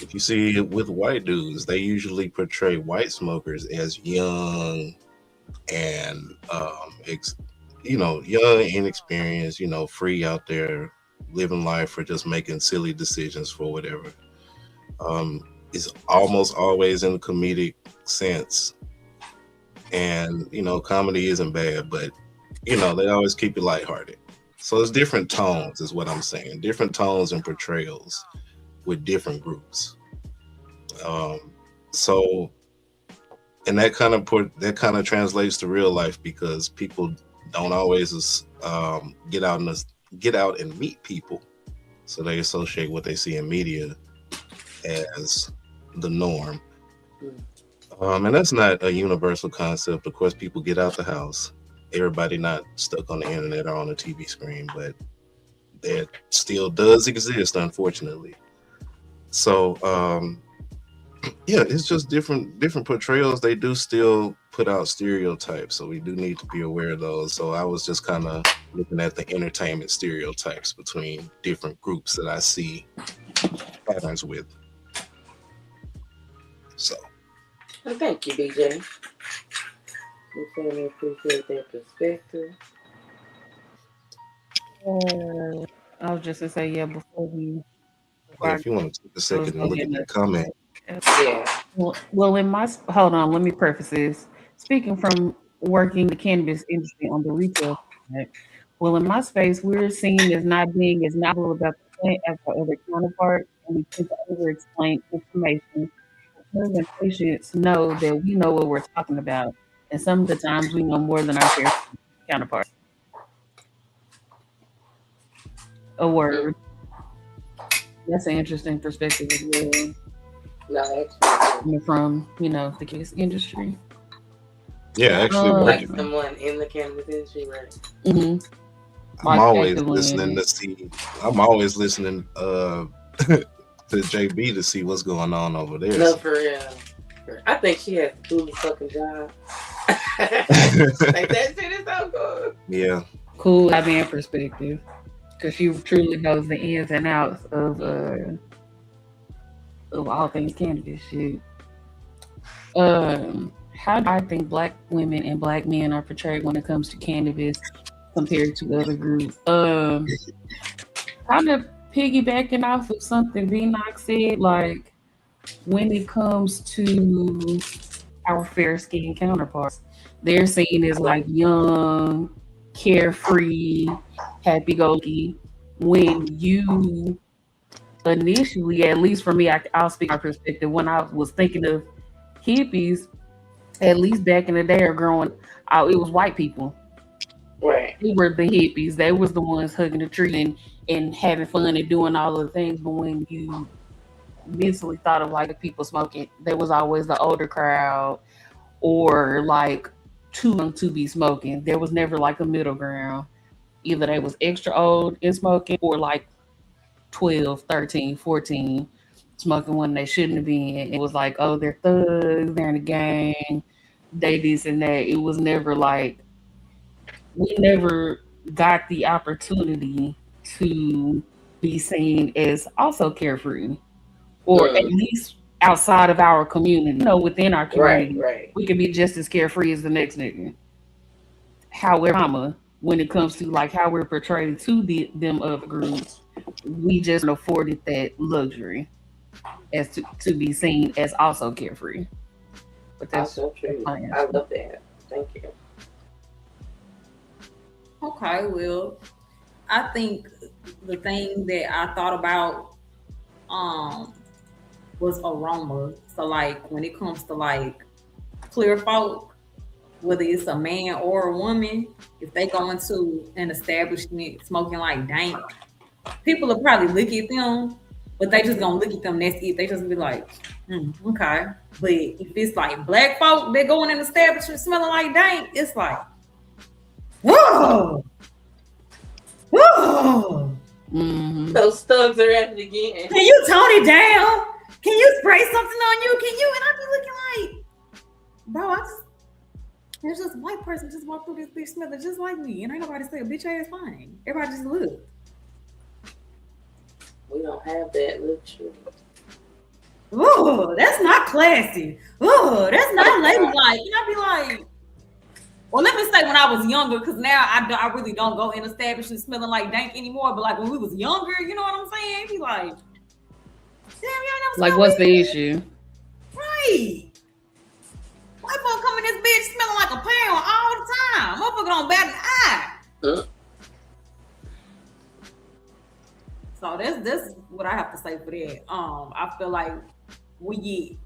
if you see it with white dudes, they usually portray white smokers as young and young, inexperienced, free out there living life or just making silly decisions for whatever. It's almost always in a comedic sense, and comedy isn't bad, but they always keep it lighthearted. So it's different tones, is what I'm saying. Different tones and portrayals with different groups. So, and that kind of translates to real life because people don't always get out and meet people, so they associate what they see in media as the norm. And that's not a universal concept. Of course, people get out the house. Everybody not stuck on the internet or on a TV screen, but that still does exist, unfortunately. So, yeah, it's just different portrayals. They do still put out stereotypes, so we do need to be aware of those. So I was just kind of looking at the entertainment stereotypes between different groups that I see patterns with. So. Well, thank you, BJ. We certainly appreciate that perspective. I was just to say, yeah, before if you want to take a second and look at that comment. Yeah. Well, hold on, let me preface this. Speaking from working the cannabis industry on the retail side, well, in my space, we're seen as not being as knowledgeable about the plant as our other counterparts, and we tend to over-explain information. When patients know that we know what we're talking about, and some of the times we know more than our counterparts. A word. That's an interesting perspective as well. No, actually, from the cannabis industry. Yeah, actually, like someone in the cannabis industry, right? Mm-hmm. I'm always listening to see. I'm always listening to JB to see what's going on over there. No, for real. I think she has the coolest fucking job. Like that shit is so cool. Yeah. Cool having perspective, because she truly knows the ins and outs of all things cannabis shit. How do I think Black women and Black men are portrayed when it comes to cannabis compared to other groups? Kind of piggybacking off of something V-Knox said, like when it comes to our fair-skinned counterparts, they're seen as like young, carefree, happy-go-lucky. When you initially, at least for me, I'll speak my perspective. When I was thinking of hippies, at least back in the day or growing out, it was white people. Right. They were the hippies. They was the ones hugging the tree and having fun and doing all of the things. But when you mentally thought of like the people smoking, there was always the older crowd or like too young to be smoking. There was never like a middle ground. Either they was extra old and smoking or like 12, 13, 14 smoking when they shouldn't have been. It was like, oh, they're thugs, they're in a gang, they this and that. It was never like, we never got the opportunity to be seen as also carefree, or at least outside of our community, within our community. Right. We can be just as carefree as the next nigga. However, when it comes to like how we're portrayed to them other groups, we just afforded that luxury as to be seen as also carefree. But that's so true. I love that. Thank you. Okay, well, I think the thing that I thought about was aroma. So like when it comes to like clear folk, whether it's a man or a woman, if they go into an establishment smoking like dank, people will probably look at them, but they just gonna look at them, that's it. They just be like, okay. But if it's like Black folk that go in an establishment smelling like dank, it's like, whoa. Mm-hmm. Those thugs are at it again. Can you tone it down? Can you spray something on you? Can you? And I be looking like, bro, there's just a white person just walked through this bitch smelling just like me, and ain't nobody say a bitch ass fine. Everybody just look. We don't have that luxury. Ooh, that's not classy. Ooh, that's not ladylike. You know, be like, well, let me say when I was younger, because now I really don't go in establishments smelling like dank anymore. But like when we was younger, you know what I'm saying? Be like, damn, y'all never Like, smell what's weed? the issue? Right. White folk come in this bitch smelling like a pound all the time. Motherfucker don't bat an eye. So that's what I have to say for that. I feel like we get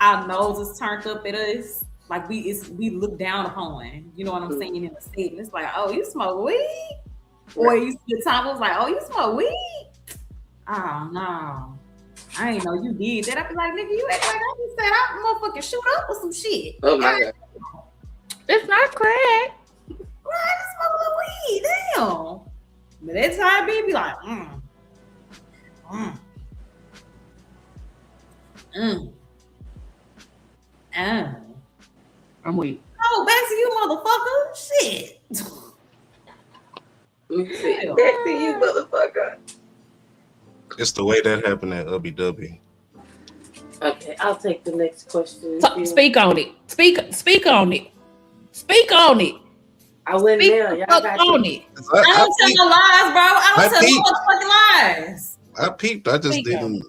our noses turned up at us. Like we look down upon. You know what I'm saying in the state. And it's like, oh, you smoke weed? Or you see the time it was like, oh, you smoke weed? Oh no. I ain't know you did that. I be like, nigga, you act like I just said I motherfucking shoot up or some shit. Oh my God. It's not crack. Well, I just smoke a little weed. Damn. But that's how it be like, I'm weak. Oh, back to you, motherfucker. Shit. Back to you, motherfucker. It's the way that happened at Ubby Dubby. Okay, I'll take the next question. Speak on it. Speak on it. Speak on it. I went Speak there. Y'all got on to. it. I don't tell no lies, bro. I don't tell peeped. no motherfucking lies. I peeped. I just Speak on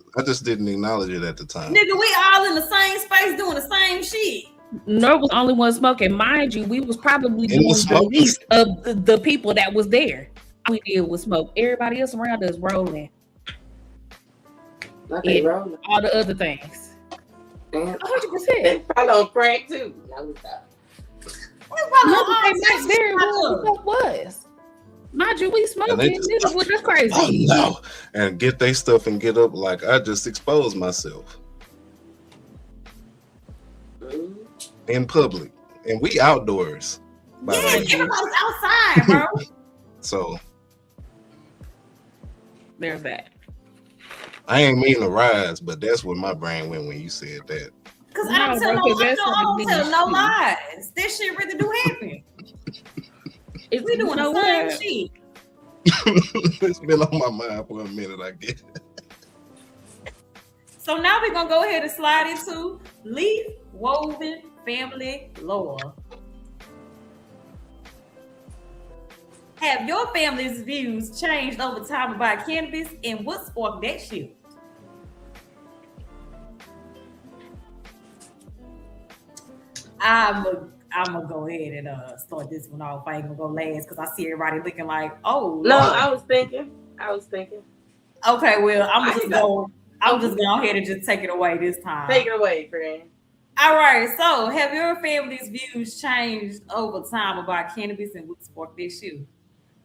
didn't acknowledge it at the time. Nigga, we all in the same space doing the same shit. Nor was the only one smoking. Mind you, we was probably In doing the the smoke. least of the people that was there. All we did was smoke. Everybody else around us rolling. Okay, And rolling. all the other things. 100%. Probably on crack too. No, we thought. Might very well was. Mind you, we smoking. Niggas was just crazy. Oh no! And get they stuff and get up like I just exposed myself in public, and we outdoors. By Yeah, the way. everybody's outside, bro. So There's that. I ain't mean to rise, but that's where my brain went when you said that. Because I don't tell bro, 'cause no, that's what I it don't tell means. no lies. This shit really do happen. We doing the same shit. It's been on my mind for a minute, I guess. So now we're gonna go ahead and slide into leaf woven family lore. Have your family's views changed over time about cannabis, and what sparked that shift? I'm gonna go ahead and start this one off. I ain't gonna go last because I see everybody looking like, oh No, Lord. I was thinking. Okay, well, I'm I just can going ahead and just take it away this time. Take it away, friend. All right, so have your family's views changed over time about cannabis, and what sparked this shift?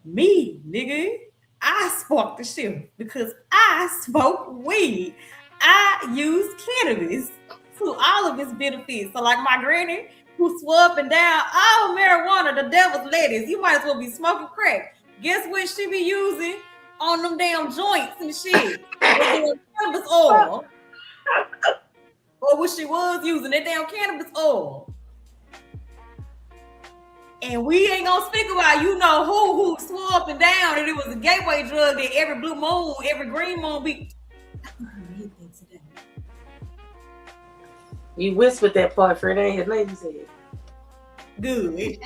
Me, nigga, I sparked the shift because I smoke weed. I use cannabis to all of its benefits. So like my granny who swore up and down, oh, marijuana, the devil's lettuce. You might as well be smoking crack. Guess what she be using on them damn joints and shit? Cannabis oil. Or what she was using, that damn cannabis oil. And we ain't gonna speak about, you know, who swore up and down that it was a gateway drug that every blue moon, every green moon be. You whispered that part, friend. I ain't his name, you said. Good.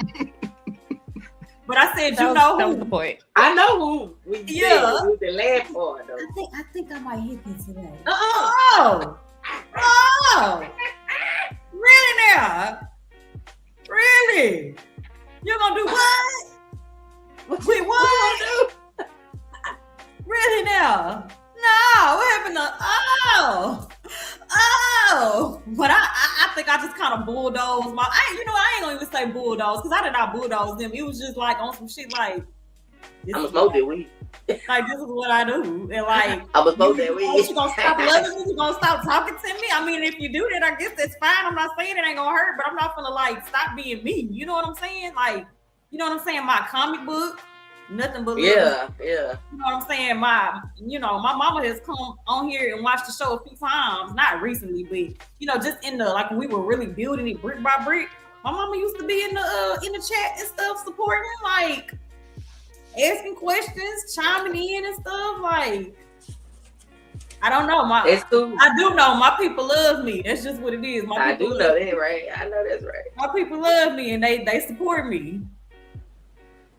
But I said, That you know was who. the point. I know who. We Yeah. said the last part, though. I think I might hit this today. Oh! Really now? Really? You're gonna do what? Wait, what? Really now? No, what happened to but I think I just kind of bulldozed I ain't gonna even say bulldoze because I did not bulldoze them. It was just like on some shit like this I'm is smoke that weed. like this is what I do. And like I'm a smoke that weed. you gonna stop loving me? You gonna stop talking to me? I mean, if you do that, I guess that's fine. I'm not saying it ain't gonna hurt, but I'm not gonna like stop being me. You know what I'm saying? Like, you know what I'm saying? My comic book, nothing but love. Yeah. You know what I'm saying? My mama has come on here and watched the show a few times, not recently, but just in the like when we were really building it brick by brick. My mama used to be in the chat and stuff, supporting, like asking questions, chiming in and stuff. Like, I don't know. It's cool. I do know my people love me. That's just what it is. I do know that, right? I know that's right. My people love me and they support me.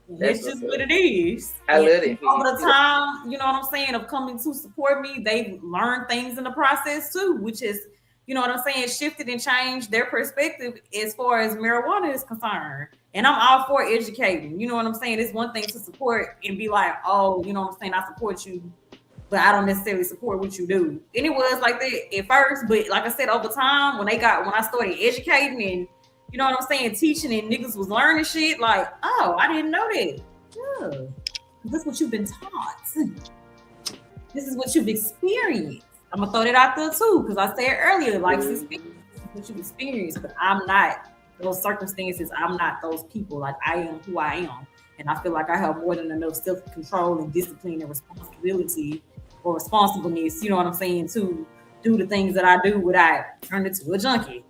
That's just what it is. I love it. Over the time, you know what I'm saying, of coming to support me, they've learned things in the process too, which is, you know what I'm saying, shifted and changed their perspective as far as marijuana is concerned. And I'm all for educating. You know what I'm saying? It's one thing to support and be like, oh, you know what I'm saying, I support you, but I don't necessarily support what you do. And it was like that at first, but like I said, over time, when I started educating and, you know what I'm saying, teaching and niggas was learning shit, like, oh, I didn't know that. Yeah. This is what you've been taught. This is what you've experienced. I'm gonna throw that out there too, because I said earlier, like, this is what you've experienced, but I'm not those circumstances. I'm not those people. Like, I am who I am. And I feel like I have more than enough self-control and discipline and responsibility or responsibleness, you know what I'm saying, to do the things that I do without turning into a junkie.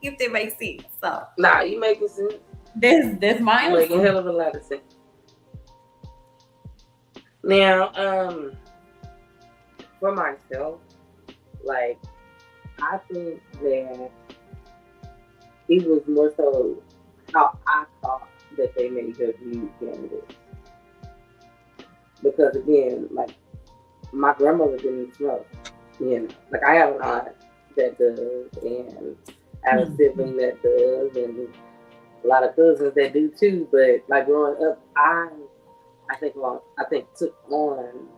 If that makes sense. So nah, you making sense. That's my answer. Making a hell of a lot of sense. Now, for myself, like, I think that it was more so how I thought that they made her view candidates. Because again, like, my grandmother didn't smoke. You know, like, I have an aunt that does, and I have a sibling that does, and a lot of cousins that do too. But like, growing up, I think took on,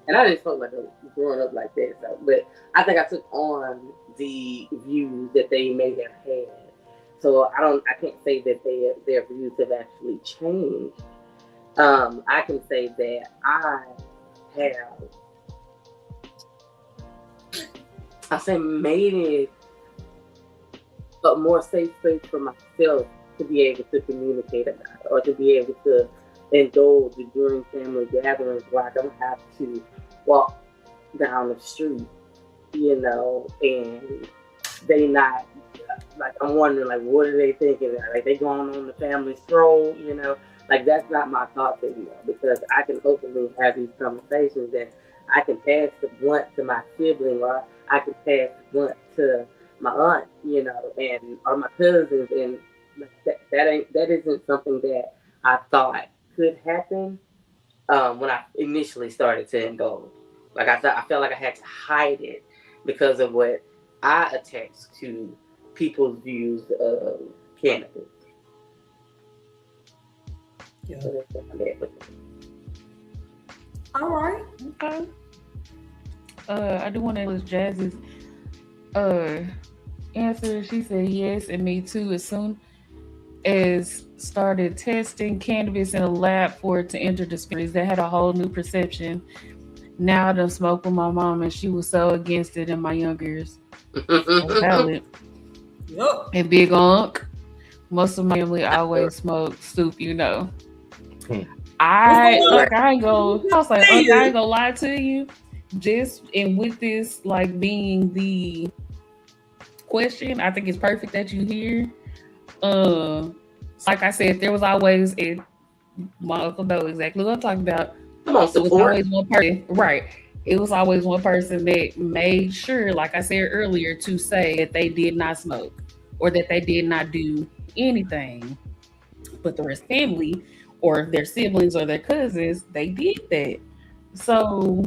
and I didn't smoke like growing up like that. So, but I think I took on the views that they may have had. So I can't say that their views have actually changed. I can say that I made it a more safe space for myself to be able to communicate about it, or to be able to indulge during family gatherings where I don't have to walk down the street, you know, and they not, like, I'm wondering, like, what are they thinking? Like, they going on the family stroll, you know? Like, that's not my thoughts anymore, because I can openly have these conversations, and I can pass the blunt to my sibling, or I can pass the blunt to my aunt, you know, and or my cousins, and that isn't something that I thought could happen when I initially started to indulge. Like, I felt like I had to hide it because of what I attached to people's views of cannabis. Yeah. All right. Okay. I do want to list Jazz's answer. She said yes, and me too. As soon as started testing cannabis in a lab for it to enter dispensaries, that had a whole new perception. Now I done smoke with my mom, and she was so against it in my younger years. Valid. Yep. And big unk. Most of my family always smoked soup, you know. I ain't gonna lie to you. Just and with this, like, being the question, I think it's perfect that you here. Like I said, there was always my uncle knows exactly what I'm talking about. Come on, it was always one person, right? It was always one person that made sure, like I said earlier, to say that they did not smoke or that they did not do anything. But the rest family or their siblings or their cousins, they did that. So,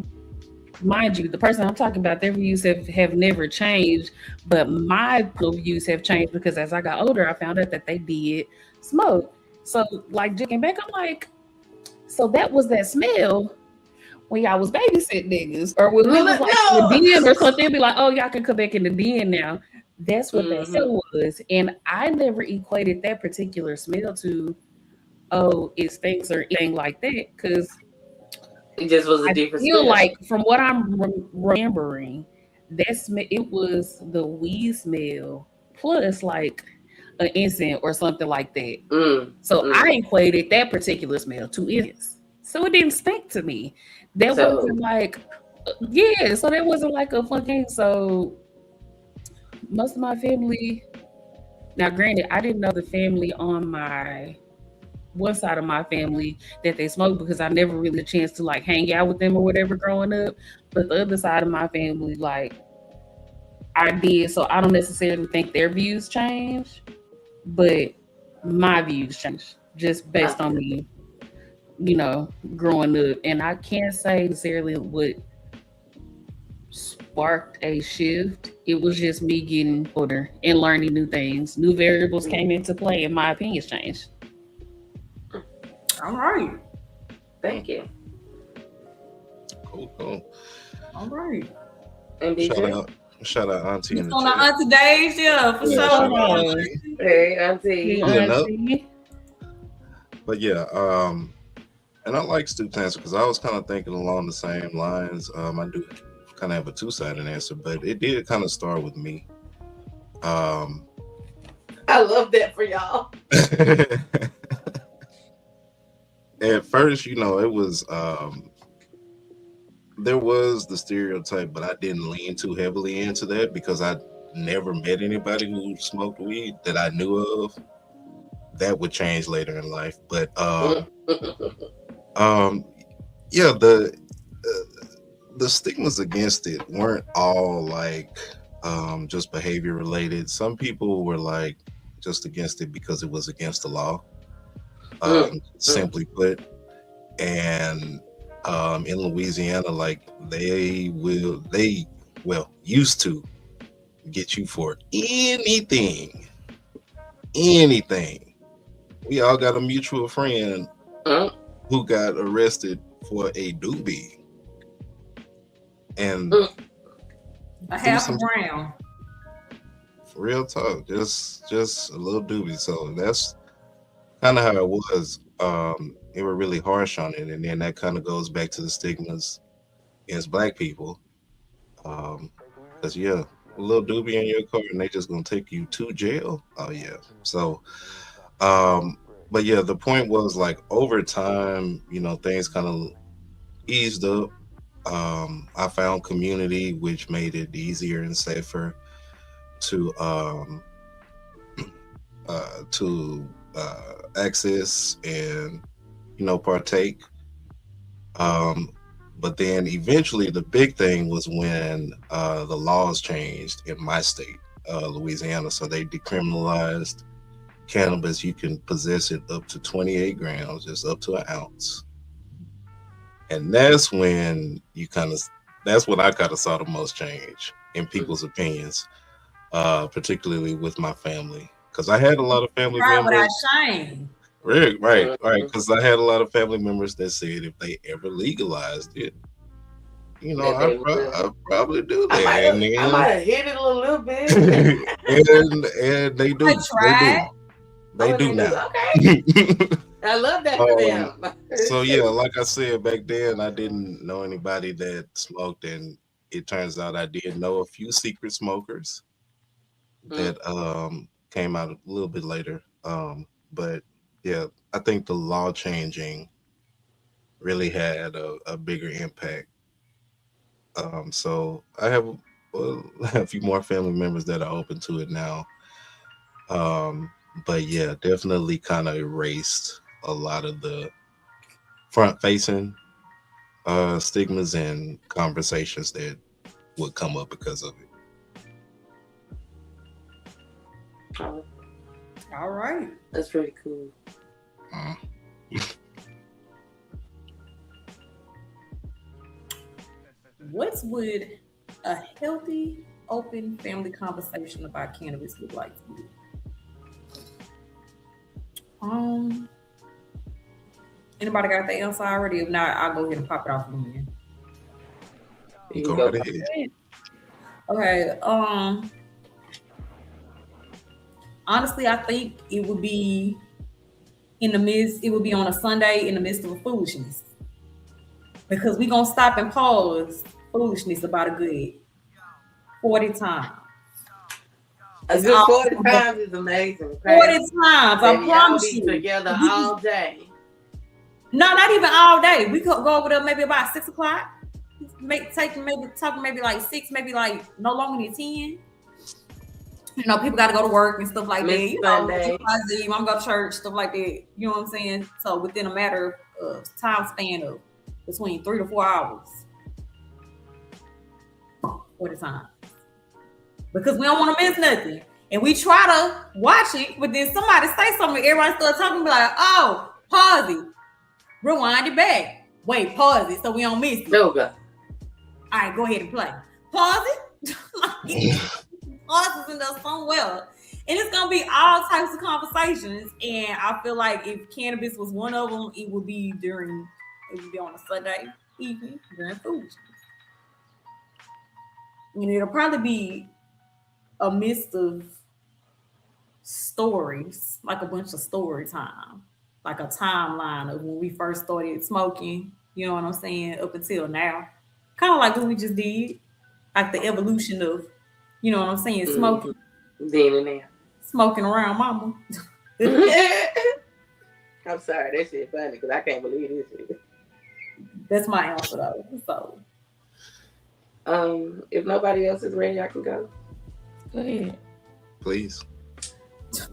mind you, the person I'm talking about, their views have never changed, but my views have changed because as I got older, I found out that they did smoke. So, like, looking back, I'm like, so that was that smell when y'all was babysitting niggas, or when we was like in the den or something, be like, oh, y'all can come back in the den now. That's what that smell was. And I never equated that particular smell to, oh, it stinks or anything like that, because it just was a different smell. Smell. Like, from what I'm remembering, it was the weed smell plus like an incense or something like that. So I equated that particular smell to incense. So it didn't stink to me. That wasn't like, so that wasn't like a fucking, so most of my family, now granted, I didn't know the family on my one side of my family that they smoke because I never really had a chance to like hang out with them or whatever growing up. But the other side of my family, like I did, so I don't necessarily think their views changed, but my views changed just based on me, growing up. And I can't say necessarily what sparked a shift. It was just me getting older and learning new things. New variables came into play, and my opinions changed. All right. Thank you. Cool. All right. And Shout out Auntie in the On the chat. Auntie Days, yeah, for Yeah, sure. shout out Auntie. Hey, Auntie. Pulling up. But yeah, and I like Stu answer because I was kind of thinking along the same lines. I do kind of have a two-sided answer, but it did kind of start with me. I love that for y'all. At first, it was there was the stereotype, but I didn't lean too heavily into that because I never met anybody who smoked weed that I knew of. That would change later in life, but yeah, the stigmas against it weren't all like just behavior related. Some people were like just against it because it was against the law, simply put. And in Louisiana, like they used to get you for anything. We all got a mutual friend who got arrested for a doobie. And a half a gram. Real talk, just a little doobie. So that's kind of how it was. They were really harsh on it, and then that kind of goes back to the stigmas against Black people. Because a little doobie in your car, and they just gonna take you to jail. Oh yeah. So, but yeah, the point was like over time, things kind of eased up. I found community, which made it easier and safer to access and partake. But then eventually the big thing was when the laws changed in my state, Louisiana. So they decriminalized cannabis. You can possess it up to 28 grams, just up to an ounce. And that's when that's when I kind of saw the most change in people's opinions, particularly with my family. Because I had a lot of family members. Without shame. Right. Because I had a lot of family members that said if they ever legalized it, I'd probably do that. I might have hit it a little bit. and they do. They do now. Okay. I love that for them. So yeah, like I said, back then I didn't know anybody that smoked, and it turns out I did know a few secret smokers that came out a little bit later. But yeah, I think the law changing really had a bigger impact. So I have a few more family members that are open to it now. But yeah, definitely kind of erased a lot of the front-facing stigmas and conversations that would come up because of it. All right. That's pretty cool. What would a healthy, open family conversation about cannabis look like to you? Anybody got the answer already? If not, I'll go ahead and pop it off again. Go right ahead. Okay. Honestly, I think it would be it would be on a Sunday in the midst of foolishness. Because we're gonna stop and pause foolishness about a good 40 times. A good 40 times is amazing. 40 times, I promise you. Together all day. No, not even all day. We could go over there maybe about 6 o'clock. Talking maybe like 6, maybe like no longer than 10. You know, people got to go to work and stuff like that. Miss You know, Sunday. XYZ, mom go to church, stuff like that. You know what I'm saying? So within a matter of time span of between 3 to 4 hours, for the time, because we don't want to miss nothing, and we try to watch it, but then somebody say something, everybody start talking, be like, "Oh, pause it, rewind it back, wait, pause it, so we don't miss it." No, God. All right, go ahead and play. Pause it. Pauses in there somewhere. And it's gonna be all types of conversations. And I feel like if cannabis was one of them, it would be on a Sunday evening during foolishness. And it'll probably be a mist of stories, like a bunch of story time, like a timeline of when we first started smoking, you know what I'm saying, up until now. Kind of like what we just did, like the evolution of, you know what I'm saying, smoking, Then and there. smoking around mama. I'm sorry, that shit funny because I can't believe this shit. That's my answer though. So if nobody else is ready, I can go. Go ahead. Please.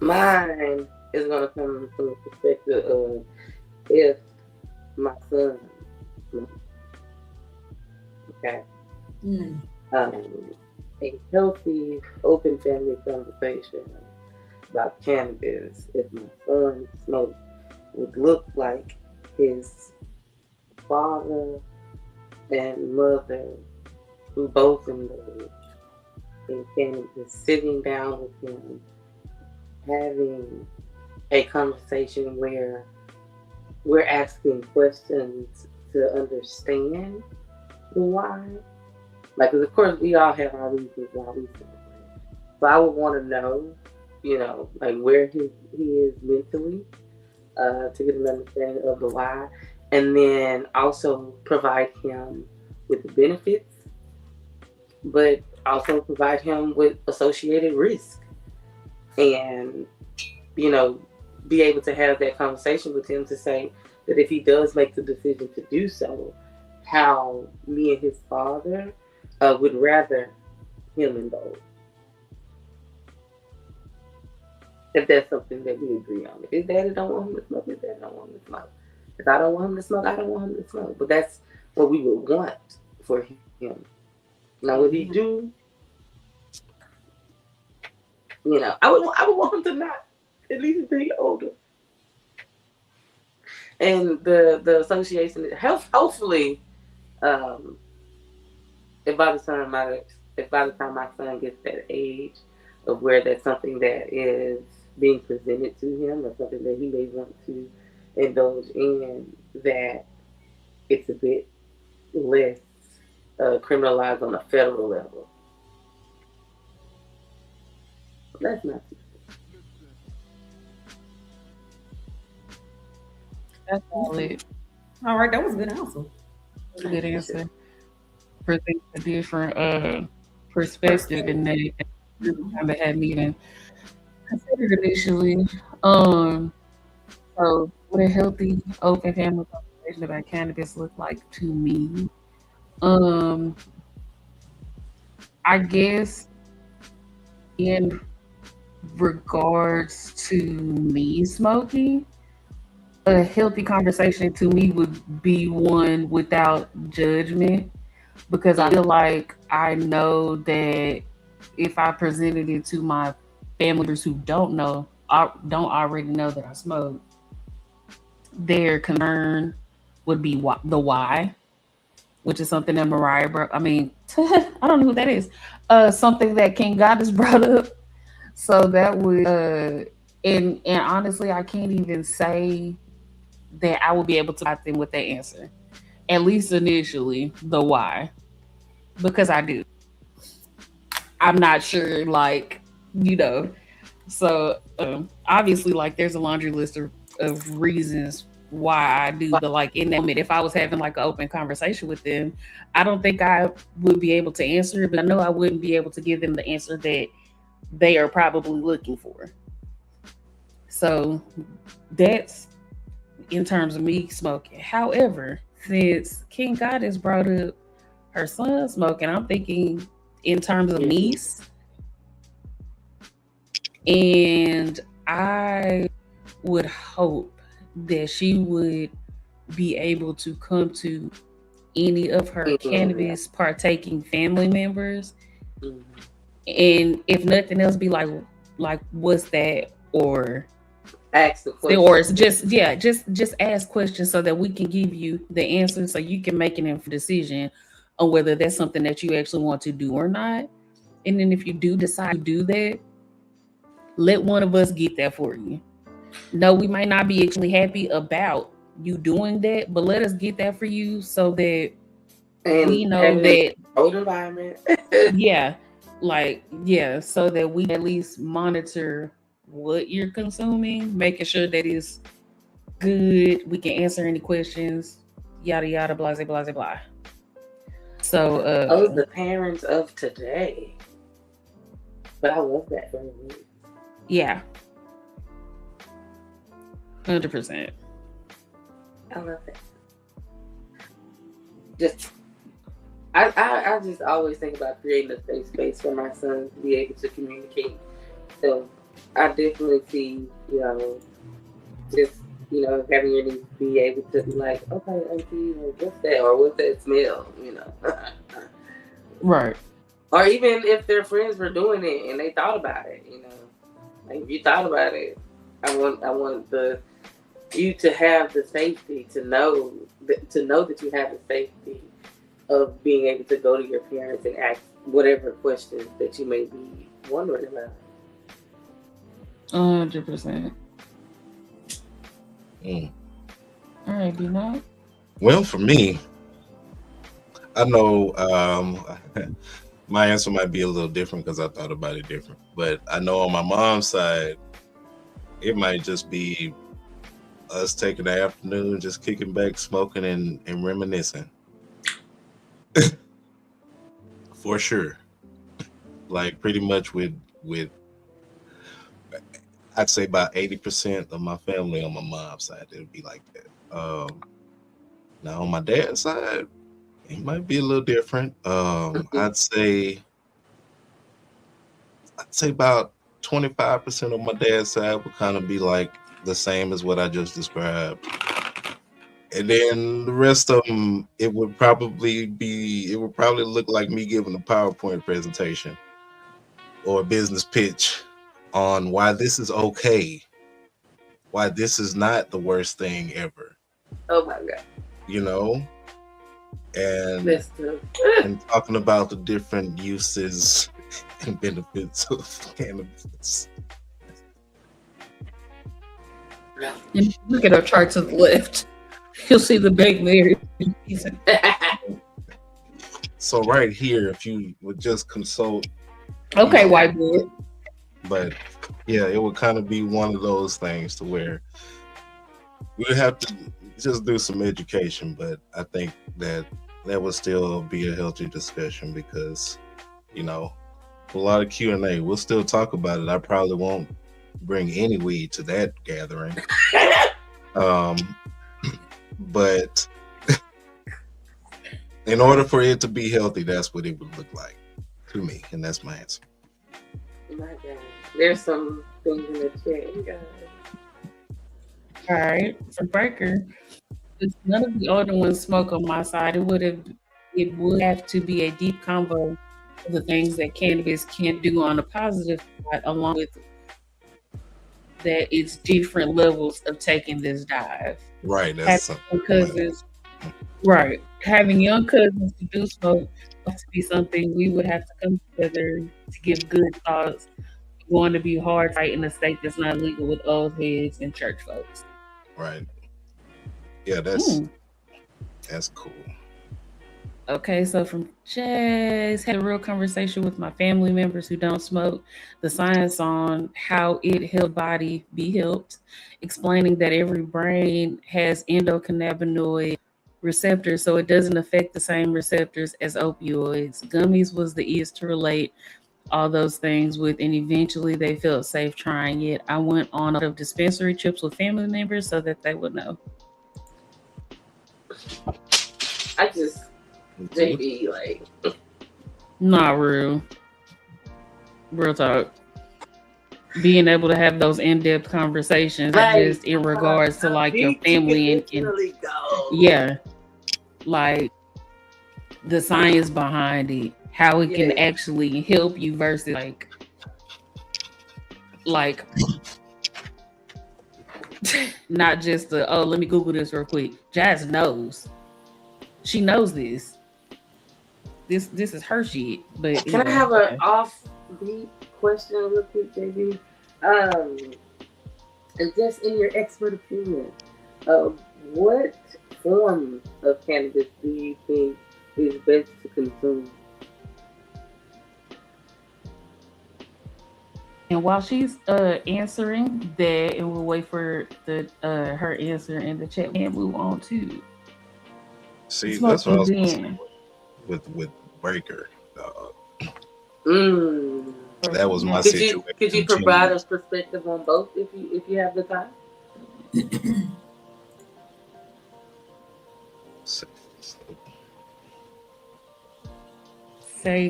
Mine is gonna come from the perspective of if my son, okay, a healthy, open family conversation about cannabis. If my son smoked, would look like his father and mother, who both indulge in cannabis, sitting down with him, having a conversation where we're asking questions to understand the why. Like, 'cause of course, we all have our reasons why we smoke. But I would want to know, you know, like where he is mentally, to get an understanding of the why, and then also provide him with the benefits, but also provide him with associated risk, and, you know, be able to have that conversation with him to say that if he does make the decision to do so, how me and his father would rather him indulge. If that's something that we agree on. If his daddy don't want him to smoke, his daddy don't want him to smoke. If I don't want him to smoke, I don't want him to smoke. But that's what we would want for him. Now, what he do, you know, I would want him to not, at least until he's older. And the association, hopefully, if by the time my son gets that age of where that's something that is being presented to him, or something that he may want to indulge in, that it's a bit less criminalized on a federal level. That's not too That's solid. all right, that was a good answer. That's a good answer. Present a different perspective, and that really kind of had me even considered initially. So what a healthy, open family conversation about cannabis look like to me? I guess in regards to me smoking, a healthy conversation to me would be one without judgment, because I feel like I know that if I presented it to my family members who don't already know that I smoke, their concern would be the why, which is something that Mariah brought. I mean, I don't know who that is. Something that King Goddess brought up. So that would, and honestly, I can't even say that I would be able to provide them with that answer, at least initially, the why, because I do. I'm not sure, like, you know. So obviously, like, there's a laundry list of reasons why I do, but like in that moment, if I was having like an open conversation with them, I don't think I would be able to answer it, but I know I wouldn't be able to give them the answer that they are probably looking for. So that's in terms of me smoking. However, since King Goddess brought up her son smoking, I'm thinking in terms of niece. And I would hope that she would be able to come to any of her cannabis partaking family members, and if nothing else, be like what's that, or ask the question, or it's just ask questions so that we can give you the answer, so you can make an informed decision on whether that's something that you actually want to do or not. And then if you do decide to do that, let one of us get that for you. No, we might not be actually happy about you doing that, but let us get that for you so that we know that old environment. So that we at least monitor what you're consuming, making sure that it's good. We can answer any questions, yada yada, blah blah blah blah. So the parents of today. But I love that for me. Yeah. 100%. I love it. I just always think about creating a safe space for my son to be able to communicate. So I definitely see, having your niece be able to be like, okay, auntie, what's that? Or what's that smell? Right. Or even if their friends were doing it and they thought about it, like if you thought about it, I want you to have the safety to know that you have the safety of being able to go to your parents and ask whatever questions that you may be wondering about. 100%. All right, do not. Well, for me, I know my answer might be a little different because I thought about it different. But I know on my mom's side, it might just be us taking the afternoon, just kicking back, smoking, and reminiscing. For sure. Like pretty much with I'd say about 80% of my family on my mom's side, it would be like that. Now on my dad's side, it might be a little different. I'd say about 25% of my dad's side would kind of be like the same as what I just described. And then the rest of them, it would probably look like me giving a PowerPoint presentation or a business pitch on why this is okay, why this is not the worst thing ever. Oh my God. And talking about the different uses and benefits of cannabis. And look at our chart to the left. You'll see the big Mary. So right here, if you would just consult. Okay, whiteboard. But yeah, it would kind of be one of those things to where we would have to just do some education. But I think that would still be a healthy discussion because, a lot of Q&A. We'll still talk about it. I probably won't bring any weed to that gathering. But in order for it to be healthy, that's what it would look like to me, and that's my answer. My God. There's some things in the chat, guys. All right, for Breaker, if none of the older ones smoke on my side, it would have to be a deep convo of the things that cannabis can do on a positive side, along with that it's different levels of taking this dive. Right, that's having young cousins to do smoke has to be something we would have to come together to give good thoughts. Going to be hard fight in a state that's not legal with old heads and church folks. Right. Yeah, that's cool. Okay, so from Jazz, had a real conversation with my family members who don't smoke, the science on how it helped body be helped, explaining that every brain has endocannabinoid receptors, so it doesn't affect the same receptors as opioids. Gummies was the easiest to relate all those things with, and eventually they felt safe trying it. I went on a lot of dispensary trips with family members so that they would know. I just JB not real talk. being able to have those in-depth conversations, Right. just in regards to like your Deep you can family and literally go. yeah, like the science behind it, how it can Yeah. actually help you versus like not just the let me Google this real quick. Jazz knows. She knows this. This is her shit. But Can I have an offbeat question real quick, JB? And just in your expert opinion, what form of cannabis do you think is best to consume? And while she's answering that, and we'll wait for the her answer in the chat and move on to See, smoke that's what I was gonna say again. with Breaker. Mm. That was my Could situation. you provide a perspective on both if you have the time? Safe.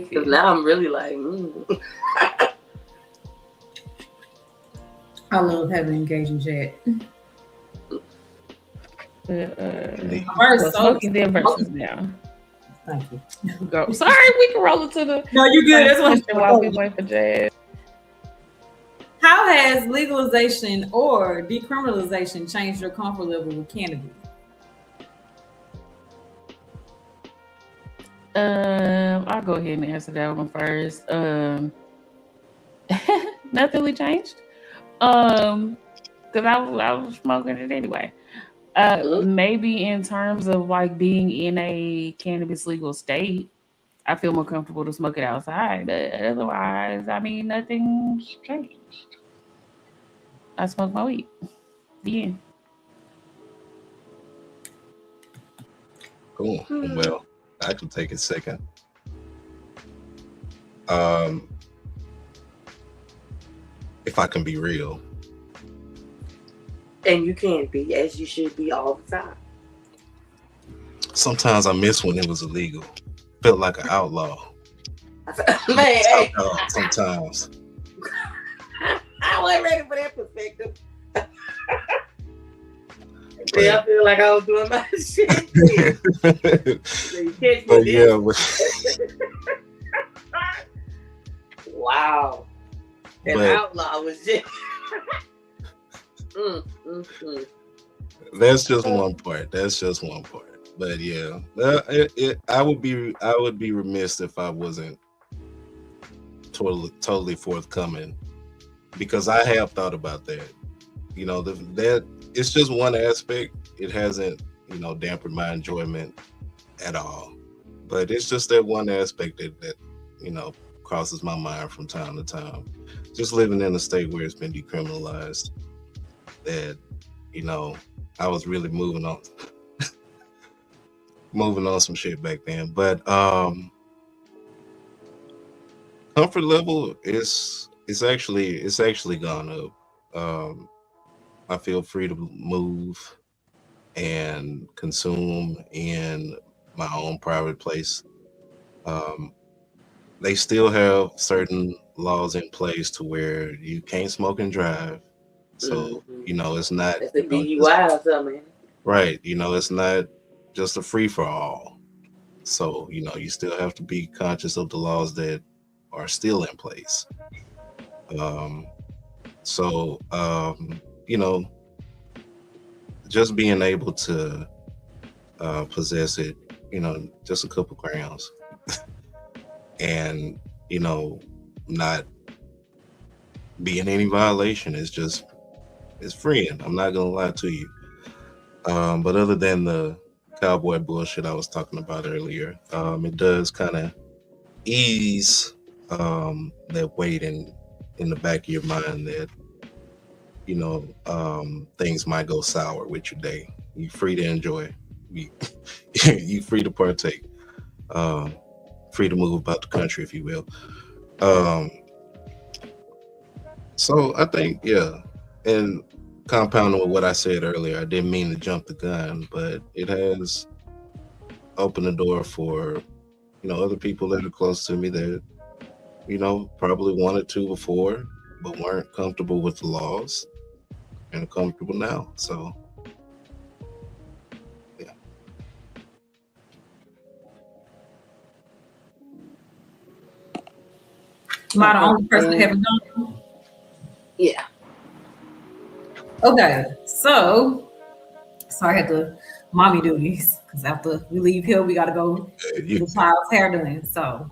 Because now I'm really like, I love having engaging chat. Well, smoking then versus now. Thank you. Go. Sorry, we can roll it to the No, you good. That's what I'm while we wait for Jazz. How has legalization or decriminalization changed your comfort level with cannabis? I'll go ahead and answer that one first. Nothing really changed. Because I was smoking it anyway. Maybe in terms of like being in a cannabis legal state, I feel more comfortable to smoke it outside. But otherwise, I mean, nothing's changed. I smoke my weed. Yeah. Cool. Well, I can take a second. If I can be real. and you can't be, as you should be all the time. Sometimes I miss when it was illegal. Felt like an outlaw. Man, hey, Sometimes. I wasn't ready for that perspective. Yeah, I feel like I was doing my shit. But yeah, wow. An outlaw was just. That's just one part. But yeah, I would be remiss if I wasn't totally forthcoming, because I have thought about that. You know, that it's just one aspect. It hasn't, dampened my enjoyment at all. But it's just that one aspect that crosses my mind from time to time. Just living in a state where it's been decriminalized, that I was really moving on some shit back then. But comfort level is actually gone up. I feel free to move and consume in my own private place. They still have certain laws in place to where you can't smoke and drive. So, it's not It's a DUI or something. right. It's not just a free for all. So, you still have to be conscious of the laws that are still in place. Just being able to possess it, just a couple grams, and not be in any violation it's freeing. I'm not gonna lie to you. But other than the cowboy bullshit I was talking about earlier, it does kind of ease that weight in the back of your mind that things might go sour with your day. You're free to enjoy. You free to partake. Free to move about the country, if you will. So I think, yeah, and compounding with what I said earlier, I didn't mean to jump the gun, but it has opened the door for, other people that are close to me that, probably wanted to before, but weren't comfortable with the laws and are comfortable now. So, yeah. Am I the only person that haven't done it? Yeah. Okay, so I had to mommy duties because after we leave here, we got to go You- get the child's hair done. So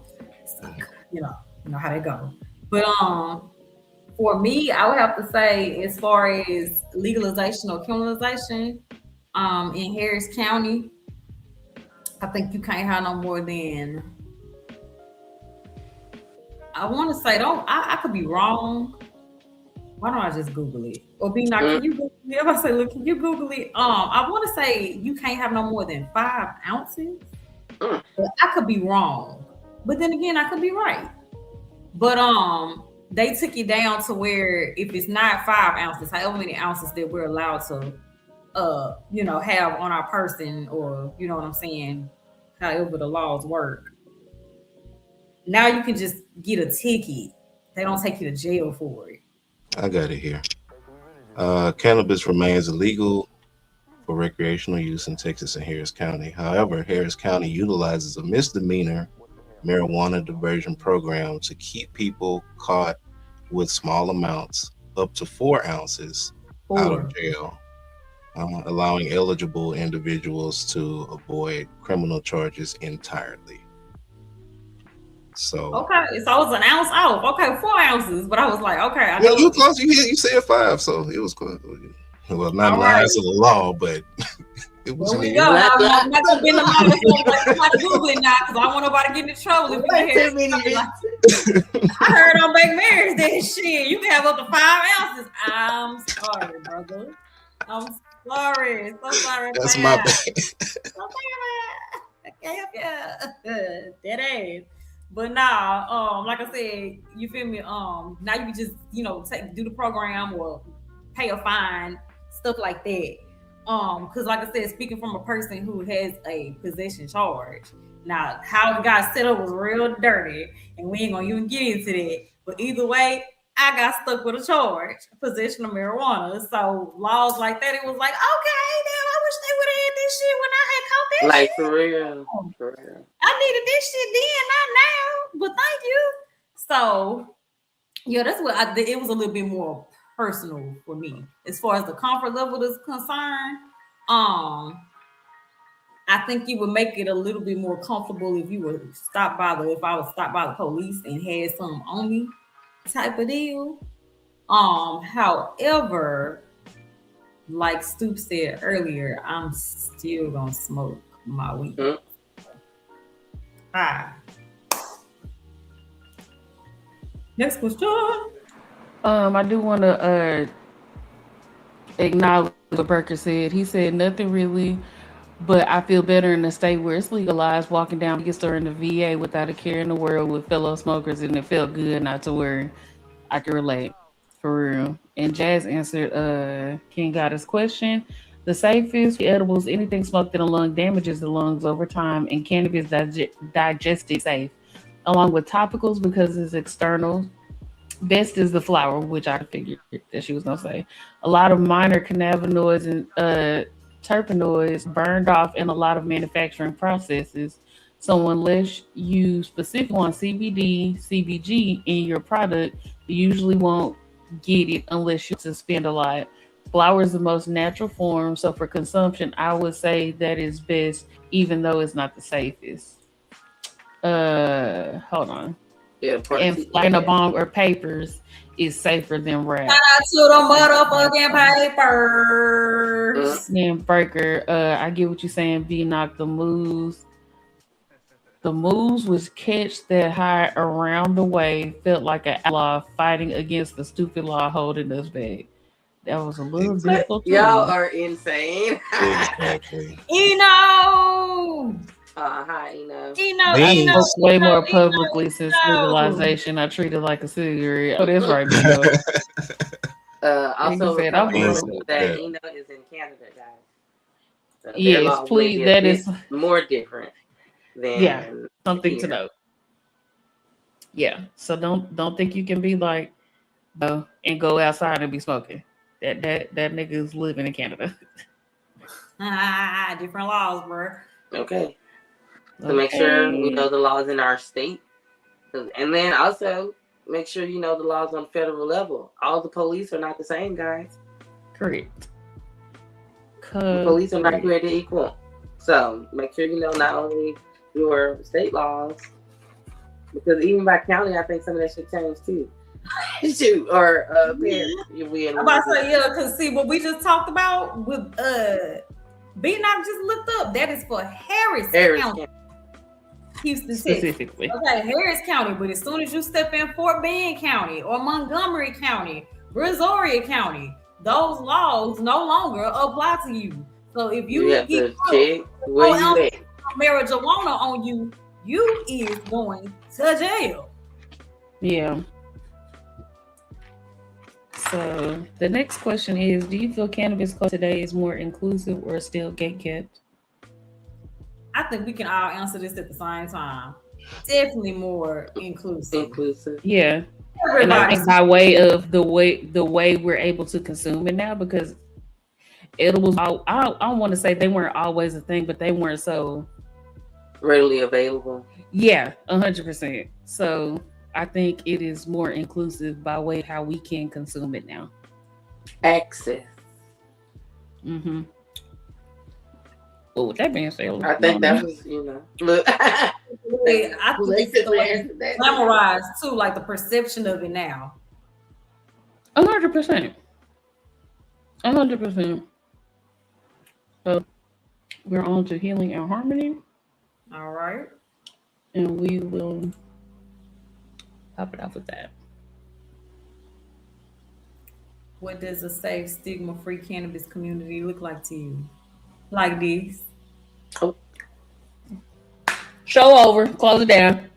you know how they go. But for me, I would have to say, as far as legalization or criminalization, in Harris County, I think you can't have no more than, I want to say, I could be wrong. Why don't I just Google it? Or be not, can you Google it? If I say, look, can you Google it? I want to say you can't have no more than 5 ounces. But I could be wrong. But then again, I could be right. But they took it down to where if it's not 5 ounces, however many ounces that we're allowed to have on our person, or you know what I'm saying, however the laws work. Now you can just get a ticket. They don't take you to jail for it. I got it here. Cannabis remains illegal for recreational use in Texas and Harris County. However, Harris County utilizes a misdemeanor marijuana diversion program to keep people caught with small amounts up to 4 ounces out of jail, allowing eligible individuals to avoid criminal charges entirely. So okay, so it was an ounce off. Okay, 4 ounces, but I was like, okay, I know you were close. You said 5, so it was close. Well, not in the eyes of the law, but it was. There we go. I'm not gonna be in the law. Somebody Google it now because I don't want nobody getting in trouble. If you hear I heard on Big Mary's that shit, you can have up to 5 ounces. I'm sorry, brother. I'm sorry. So sorry. That's my bad. So sorry. I can't help you. Dead ass. But nah, like I said, you feel me? Now you can just, do the program or pay a fine, stuff like that. Because like I said, speaking from a person who has a possession charge, now how it got set up was real dirty, and we ain't gonna even get into that. But either way, I got stuck with a charge, possession of marijuana. So laws like that, it was like, okay, damn, I wish they would have had this shit when I had caught that Like shit. for real. I needed this shit then, not now. But thank you. So yeah, that's what it was a little bit more personal for me as far as the comfort level is concerned. I think it would make it a little bit more comfortable if you were if I was stopped by the police and had something on me type of deal. However, like Stoop said earlier, I'm still gonna smoke my weed. Next question. I do want to acknowledge what Burker said. He said nothing really, but I feel better in a state where it's legalized, walking down the store in the VA without a care in the world with fellow smokers, and it felt good not to worry. I can relate, for real. And Jazz answered King Goddess question. The safest edibles, anything smoked in a lung damages the lungs over time, and cannabis digested safe, along with topicals because it's external. Best is the flower, which I figured that she was gonna say. A lot of minor cannabinoids and terpenoids burned off in a lot of manufacturing processes. So unless you specifically want CBD, CBG in your product, you usually won't get it unless you spend a lot. Flower is the most natural form, so for consumption, I would say that is best, even though it's not the safest. Hold on. Yeah, And flying a bomb or papers is safer than rap. Shout out to the motherfucking papers. And Breaker, I get what you're saying. B knock the moves. The moves was catch that high around the way. Felt like an outlaw fighting against the stupid law holding us back. That was a little difficult. Y'all are insane. Exactly. Hi, Eno. I spoke way more publicly since legalization. I treat it like a cigarette. Oh, that's right, Bino. Also, said, that Eno is in Canada, guys. So yes, please. That is more different than something here to know. Yeah, so don't think you can be like and go outside and be smoking. That nigga's living in Canada. Different laws, bro. Okay. So make sure we know the laws in our state. And then also make sure you know the laws on federal level. All the police are not the same, guys. Correct. The police are not created equal. So make sure you know not only your state laws, because even by county, I think some of that should change too. Shoot, or I'm about to say, yeah, because see what we just talked about with B-Knock just looked up. That is for Harris County. Houston, Texas. Specifically. Okay, Harris County, but as soon as you step in Fort Bend County or Montgomery County, Brazoria County, those laws no longer apply to you. So if you have get to check where you at. Marijuana on you, you is going to jail. Yeah. So the next question is, do you feel cannabis culture today is more inclusive or still gatekept? I think we can all answer this at the same time. Definitely more inclusive. Yeah. And I think by way of the way we're able to consume it now, because edibles, I don't want to say they weren't always a thing, but they weren't so readily available. Yeah, 100%. So I think it is more inclusive by way of how we can consume it now. Access. Mm-hmm. Well, with that being said, I think that was, look. I think it's glamorized too, like the perception of it now. 100%. 100%. So we're on to healing and harmony. All right. And we will top it off with that. What does a safe, stigma-free cannabis community look like to you? Like this. Oh. Show over. Close it down.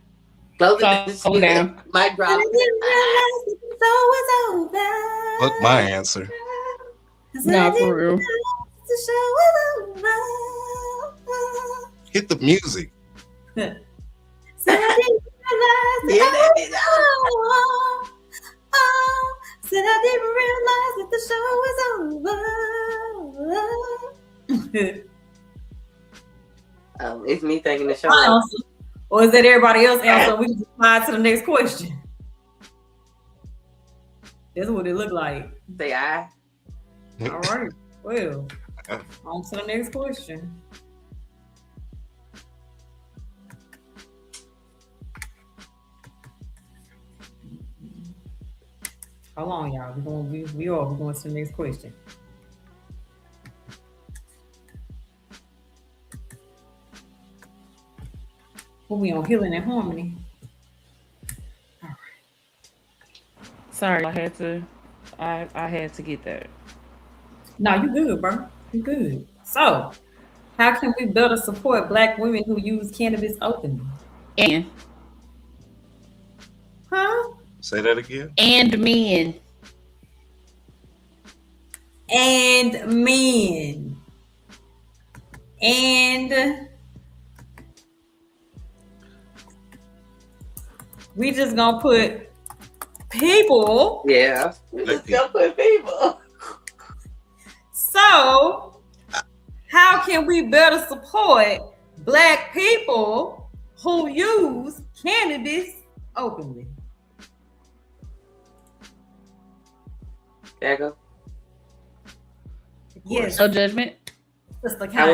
Close it down. Mic drop. Look, my answer. Nah, for real. Hit the music. Said I didn't realize that the show was over. It's me taking the show. Or is that everybody else answer? We can just slide to the next question. That's what it looked like. Say I. All right. Well, on to the next question. Hold on, y'all. We're going to the next question. We on healing and harmony. All right. Sorry, I had to get that. No, you good, bro. You good. So, how can we better support Black women who use cannabis openly? Huh? Say that again. And men. We just gonna put people. Yeah, we just gonna put people. So, how can we better support Black people who use cannabis openly? There you go. Yes. No judgment. I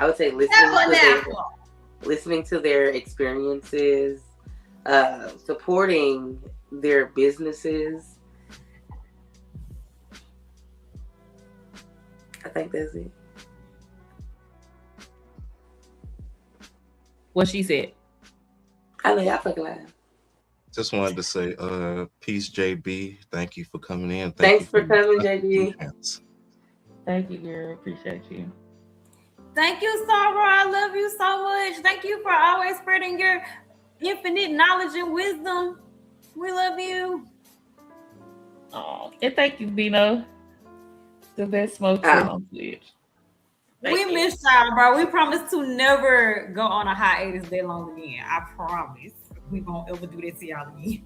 would say listening to their experiences, supporting their businesses. I think that's it. What she said. I know y'all fucking lying. Just wanted to say, peace, JB. Thank you for coming in. Thanks for coming, JB. Thank you, girl. Appreciate you. Thank you, Sarah. I love you so much. Thank you for always spreading your infinite knowledge and wisdom. We love you. Oh, and thank you, Bino. The best smoker on Twitch. We missed y'all, bro. We promise to never go on a hiatus that long again. I promise. We won't ever do that to y'all again.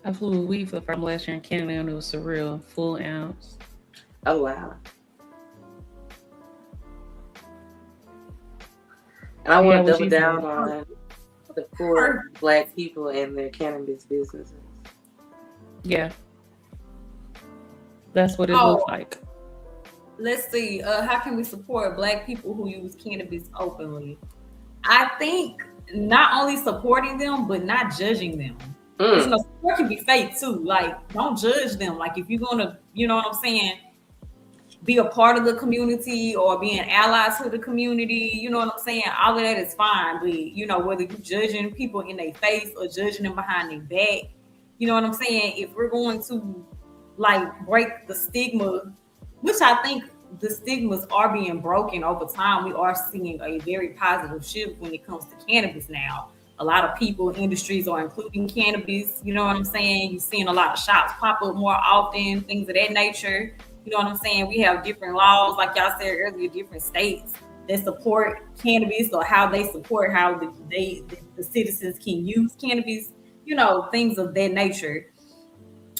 I flew with weed for the first last year in Canada, and it was surreal, full ounce. Oh wow. And I want to double down on support Black people and their cannabis businesses. Yeah. That's what it looks like. Let's see. How can we support Black people who use cannabis openly? I think not only supporting them, but not judging them. You know, support can be fake too. Like, don't judge them. Like, if you're gonna, you know what I'm saying, be a part of the community or be an ally to the community, you know what I'm saying? All of that is fine. But you know, whether you're judging people in their face or judging them behind their back, you know what I'm saying? If we're going to like break the stigma, which I think the stigmas are being broken over time, we are seeing a very positive shift when it comes to cannabis now. A lot of people, industries are including cannabis, you know what I'm saying? You're seeing a lot of shops pop up more often, things of that nature. You know what I'm saying? We have different laws, like y'all said earlier, different states that support cannabis or how they support how the citizens can use cannabis, you know, things of that nature.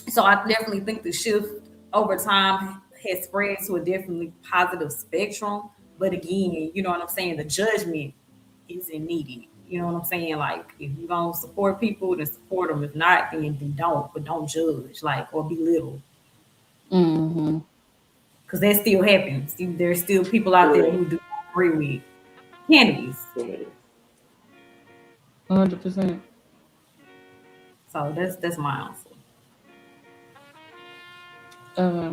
So I definitely think the shift over time has spread to a definitely positive spectrum. But again, you know what I'm saying? The judgment isn't needed. You know what I'm saying? Like, if you're gonna support people, then support them. If not, then don't. But don't judge, like, or belittle. Mm-hmm. Because that still happens. There's still people out there who do not agree with cannabis. 100%. So that's my answer.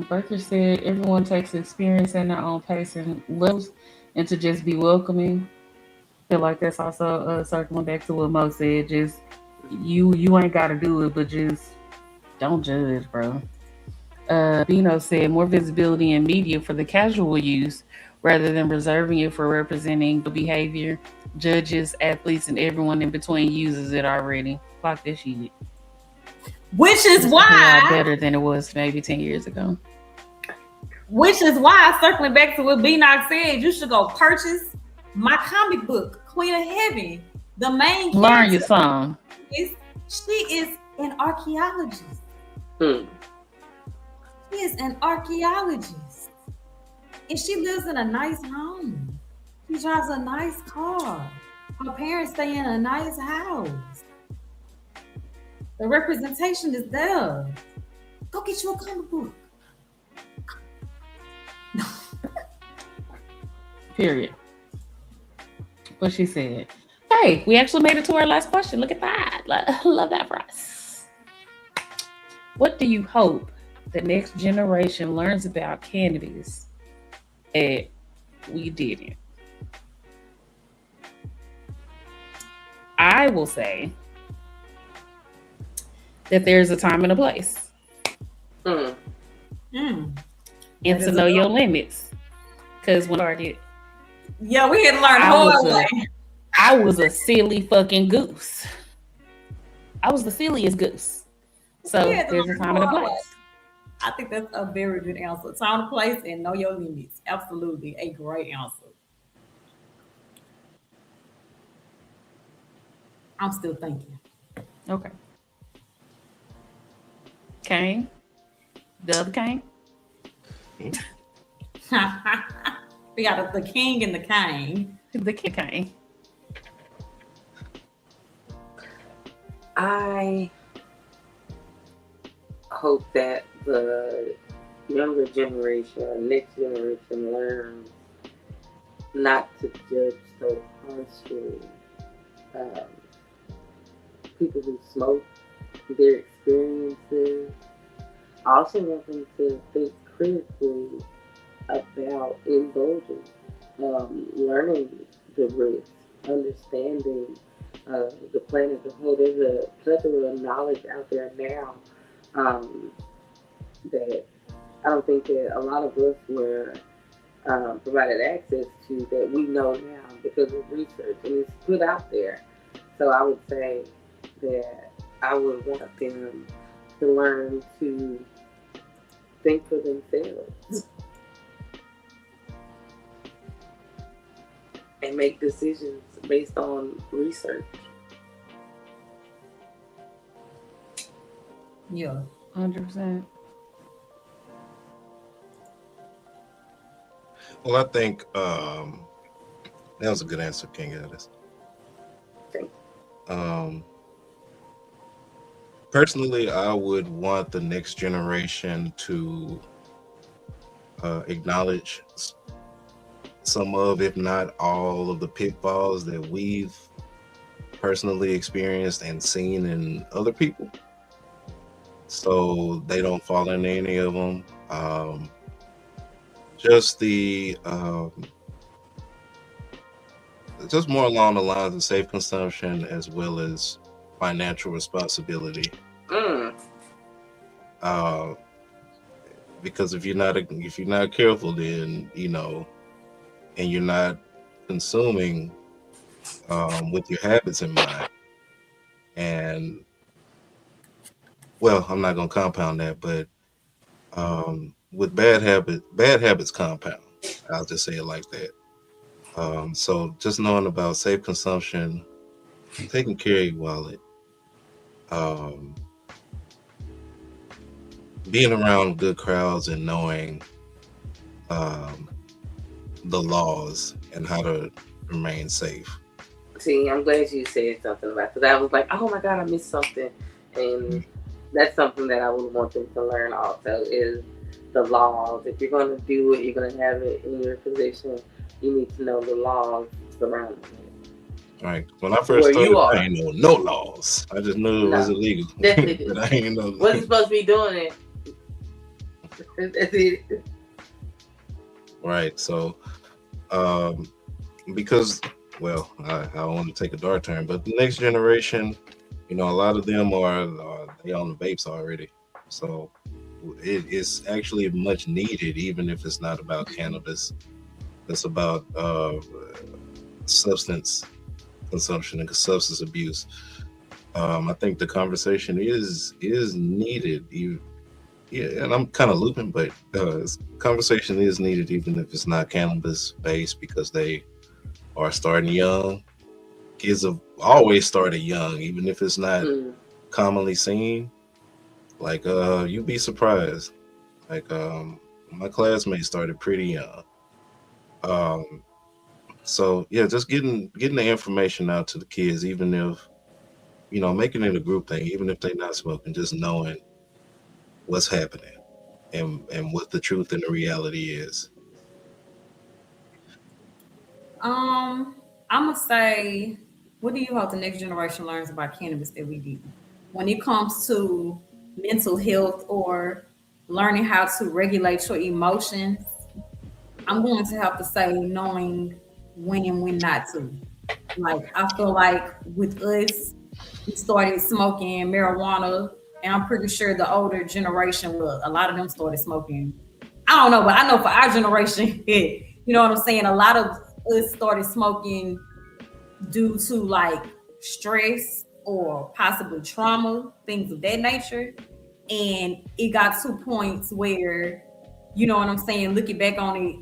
Berker said everyone takes experience at their own pace and levels, and to just be welcoming. I feel like that's also circling back to what Mo said. Just you ain't got to do it, but just don't judge, bro. Bino said more visibility in media for the casual use rather than reserving it for representing the behavior. Judges, athletes, and everyone in between uses it already. Clock this shit. Which is why better than it was maybe 10 years ago. Which is why, circling back to what B-Knox said, you should go purchase my comic book, Queen of Heaven. The main character. Learn your song. She is an archaeologist. She is an archaeologist. And she lives in a nice home. She drives a nice car. Her parents stay in a nice house. The representation is there. Go get you a comic book. Period. What she said. Hey, we actually made it to our last question. Look at that. Love that for us. What do you hope the next generation learns about cannabis that we didn't? I will say that there's a time and a place. And to know your limits. Because when I started, we had to learn the hard way. I was a silly fucking goose. I was the silliest goose. So there's a time and a place. I think that's a very good answer. Time and place and know your limits. Absolutely a great answer. I'm still thinking. Okay. Kane? The other Kane? We got the king and the Kane. The Kane. I hope that the younger generation, next generation, learns not to judge so harshly people who smoke, their experiences. I also want them to think critically about indulging, learning the risks, understanding the plant as a whole. There's a plethora of knowledge out there now that I don't think that a lot of us were provided access to, that we know now because of research, and it's put out there. So I would say that I would want them to learn to think for themselves and make decisions based on research. Yeah. 100%. Well, I think that was a good answer, King Alice. Thank Um, Personally, I would want the next generation to acknowledge some of, if not all, of the pitfalls that we've personally experienced and seen in other people, so they don't fall into any of them. Just the just more along the lines of safe consumption as well as financial responsibility. Mm. Uh, because if you're not careful, then and you're not consuming with your habits in mind. And well, I'm not gonna compound that, but with bad habits compound. I'll just say it like that. So just knowing about safe consumption, taking care of your wallet, um, being around good crowds, and knowing um, the laws and how to remain safe. See, I'm glad you said something about, because I was like, oh my God, I missed something. And that's something that I would want them to learn also is the laws. If you're going to do it, you're going to have it in your position, you need to know the laws surrounding it. Right. When I first Where started, you are. I ain't know no laws. I just knew it was illegal. Definitely. But I ain't know. Wasn't supposed to be doing it. That's it. Right. So, because, well, I don't want to take a dark turn, but the next generation, a lot of them are they on the vapes already. So it is actually much needed, even if it's not about cannabis. It's about substance consumption and substance abuse. I think the conversation is needed. Yeah, and I'm kind of looping, but conversation is needed, even if it's not cannabis based, because they are starting young. Kids have always started young, even if it's not commonly seen. Like you'd be surprised. Like my classmates started pretty young. So yeah, just getting the information out to the kids, even if making it a group thing, even if they're not smoking, just knowing what's happening and what the truth and the reality is. I'm gonna say, what do you hope the next generation learns about cannabis that we did? When it comes to mental health or learning how to regulate your emotions, I'm going to have to say knowing when and when not to. Like I feel like with us, we started smoking marijuana, and I'm pretty sure the older generation will. A lot of them started smoking. I don't know, but I know for our generation, you know what I'm saying. A lot of us started smoking due to like stress or possibly trauma, things of that nature. And it got to points where, you know what I'm saying, looking back on it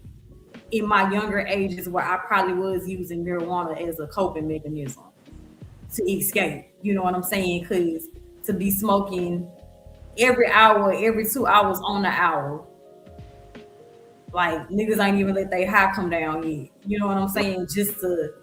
in my younger ages where I probably was using marijuana as a coping mechanism to escape. You know what I'm saying? Because to be smoking every hour, every 2 hours on the hour, like niggas ain't even let their high come down yet. You know what I'm saying? Just to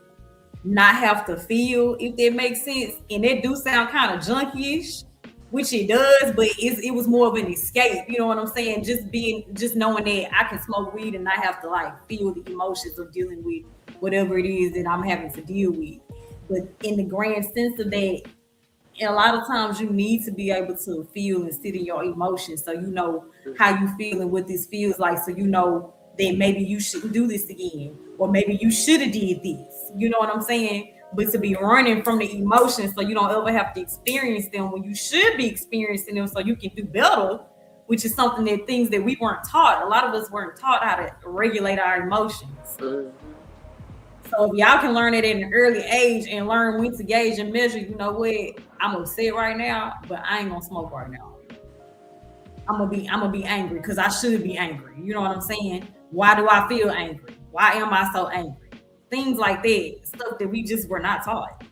not have to feel, if that makes sense. And it do sound kind of junky-ish, which it does, but it was more of an escape. You know what I'm saying? Just knowing that I can smoke weed and not have to like feel the emotions of dealing with whatever it is that I'm having to deal with. But in the grand sense of that, and a lot of times you need to be able to feel and sit in your emotions so you know how you feel and what this feels like, so you know that maybe you shouldn't do this again, or maybe you should have did this. You know what I'm saying? But to be running from the emotions so you don't ever have to experience them when you should be experiencing them so you can do better, which is something that things that we weren't taught. A lot of us weren't taught how to regulate our emotions. So if y'all can learn it at an early age and learn when to gauge and measure, you know what? I'm upset right now, but I ain't gonna smoke right now. I'm gonna be angry because I should be angry. You know what I'm saying? Why do I feel angry? Why am I so angry? Things like that, stuff that we just were not taught.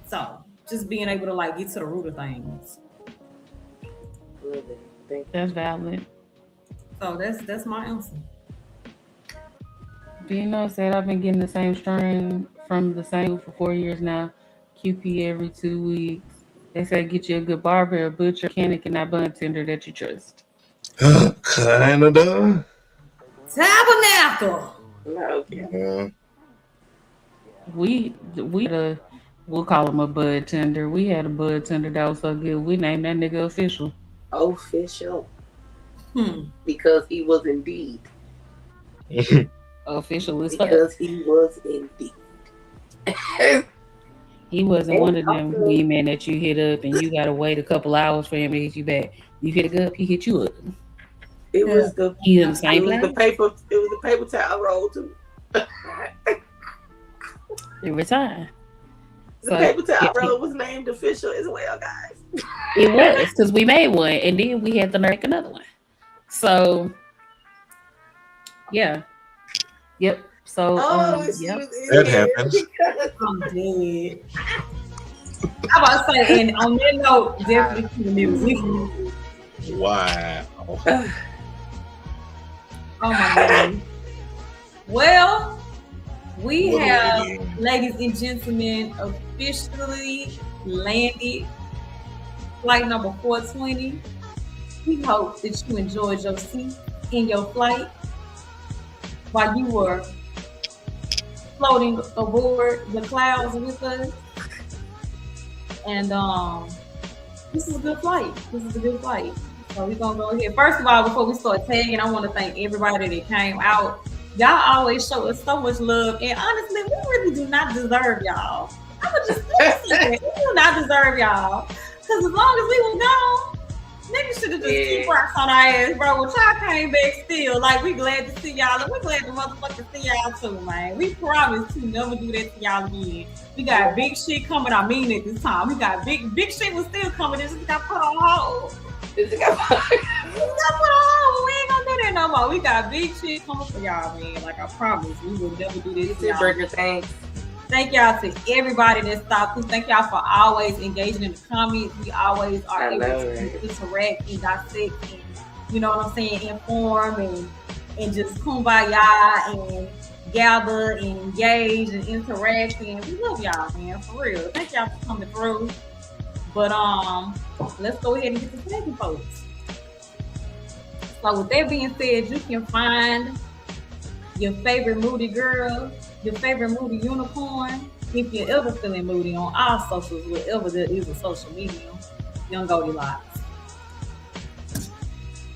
So just being able to like get to the root of things. That's valid. So that's my answer. Dino said I've been getting the same strain from the same for 4 years now. QP every 2 weeks. They said get you a good barber, a butcher, mechanic, and that bun tender that you trust. Canada. Tabernacle. We'll call him a bud tender. We had a bud tender that was so good. We named that nigga Official. Official. Because he was indeed. Official as Because he was indeed. He wasn't one of them women that you hit up and you gotta wait a couple hours for him to hit you back. You hit up, he hit you up. It was the same it was the paper. It was the paper towel roll too. Every time. The paper towel roll was named Official as well, guys. It was because we made one and then we had to make another one. So yeah. Yep. So yep. That happens. I'm dead. I about to say, and on that note, definitely keep the music. Wow. Oh my God. Well, we have, ladies and gentlemen, officially landed flight number 420. We hope that you enjoyed your seat in your flight while you were floating aboard the clouds with us. And this is a good flight. So we're gonna go ahead. First of all, before we start tagging, I want to thank everybody that came out. Y'all always show us so much love, and honestly, we really do not deserve y'all. I would just say that. We do not deserve y'all, because as long as we was gone, niggas should have just keep rocks on our ass, bro. Well, y'all came back still. Like, we glad to see y'all, and we glad to motherfucking see y'all too, man. We promise to never do that to y'all again. We got big shit coming. I mean it this time. We got big shit was still coming. It just got put on hold. We ain't gonna do that no more. We got big shit coming for y'all, man. Like, I promise, we will never do this to y'all. Burger, thanks. Thank y'all to everybody that stopped through. Thank y'all for always engaging in the comments. We always are able to interact and dissect and, you know what I'm saying, inform and just kumbaya and gather and engage and interact. And we love y'all, man, for real. Thank y'all for coming through. But let's go ahead and get to tagging, folks. So with that being said, you can find your favorite moody girl, your favorite moody unicorn, if you're ever feeling moody, on all socials, wherever there is a social medium, Young Goldilocks.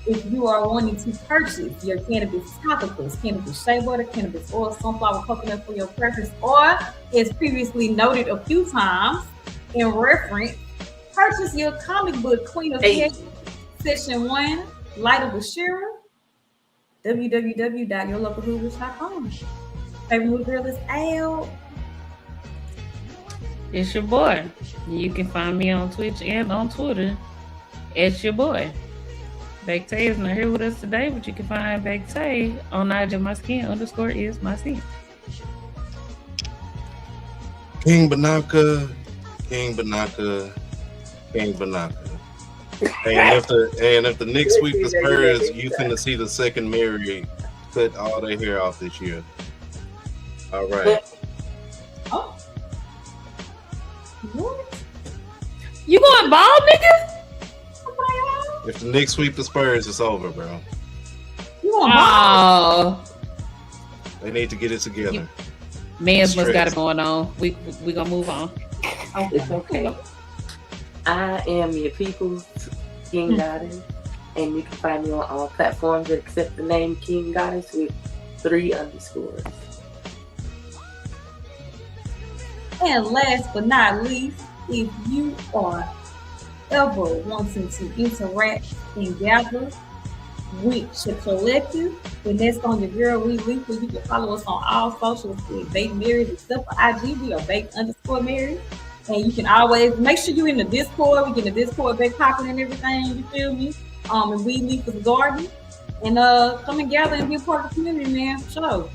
If you are wanting to purchase your cannabis topicals, cannabis shea butter, cannabis oil, sunflower coconut for your preference, or as previously noted a few times in reference, purchase your comic book Queen of Heads, Session 1, Light of Bashira, www.yourlocalhoovers.com. Favorite movie girl is out. It's your boy. You can find me on Twitch and on Twitter. It's your boy. Baked Tay is not here with us today, but you can find Baked Tay on _is_my_skin. King Banaka. And if the Knicks sweep the Spurs, you finna see the second Mary cut all their hair off this year. All right. Oh. What? You going bald, nigga? If the Knicks sweep the Spurs, it's over, bro. You going bald? Oh. They need to get it together. Man's must got it going on. We gonna move on. It's okay. I am your people's King Goddess, and you can find me on all platforms that accept the name King Goddess with 3 underscores. And last but not least, if you are ever wanting to interact and gather with your collective, then that's on your girl We Leaf. You can follow us on all socials with Baked Married, except for IG. We are Baked_Married. And you can always make sure you're in the Discord. We get in the Discord back popping and everything. You feel me? And We Leaf is garden. And come and gather and be a part of the community, man. For sure.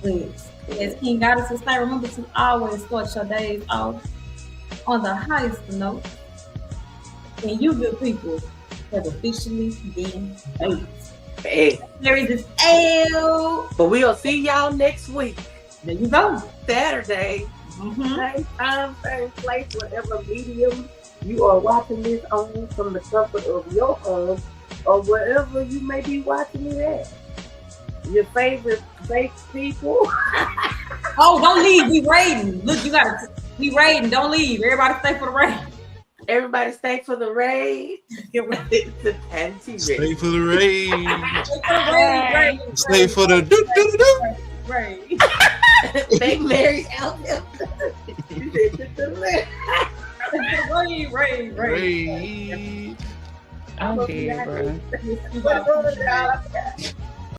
Please. As King Goddess will say, remember to always start your days off on the highest note, and you good people have officially been baked. Hey, There is L. but we'll see y'all next week, There you go. Saturday. Mm-hmm. Same time, same place, whatever medium you are watching this on, from the comfort of your home or wherever you may be watching it at. Your favorite baked people. Oh, don't leave. We raiding. Look, you gotta. We raiding. Don't leave. Everybody stay for the raid. Everybody stay for the raid. Get ready to Panty Stay Raid. for the raid. Raid. Stay for the do do do. Raid. Big Mary out there. She said, "To the left." Raid. Raid. I'm dead, bro. What going on?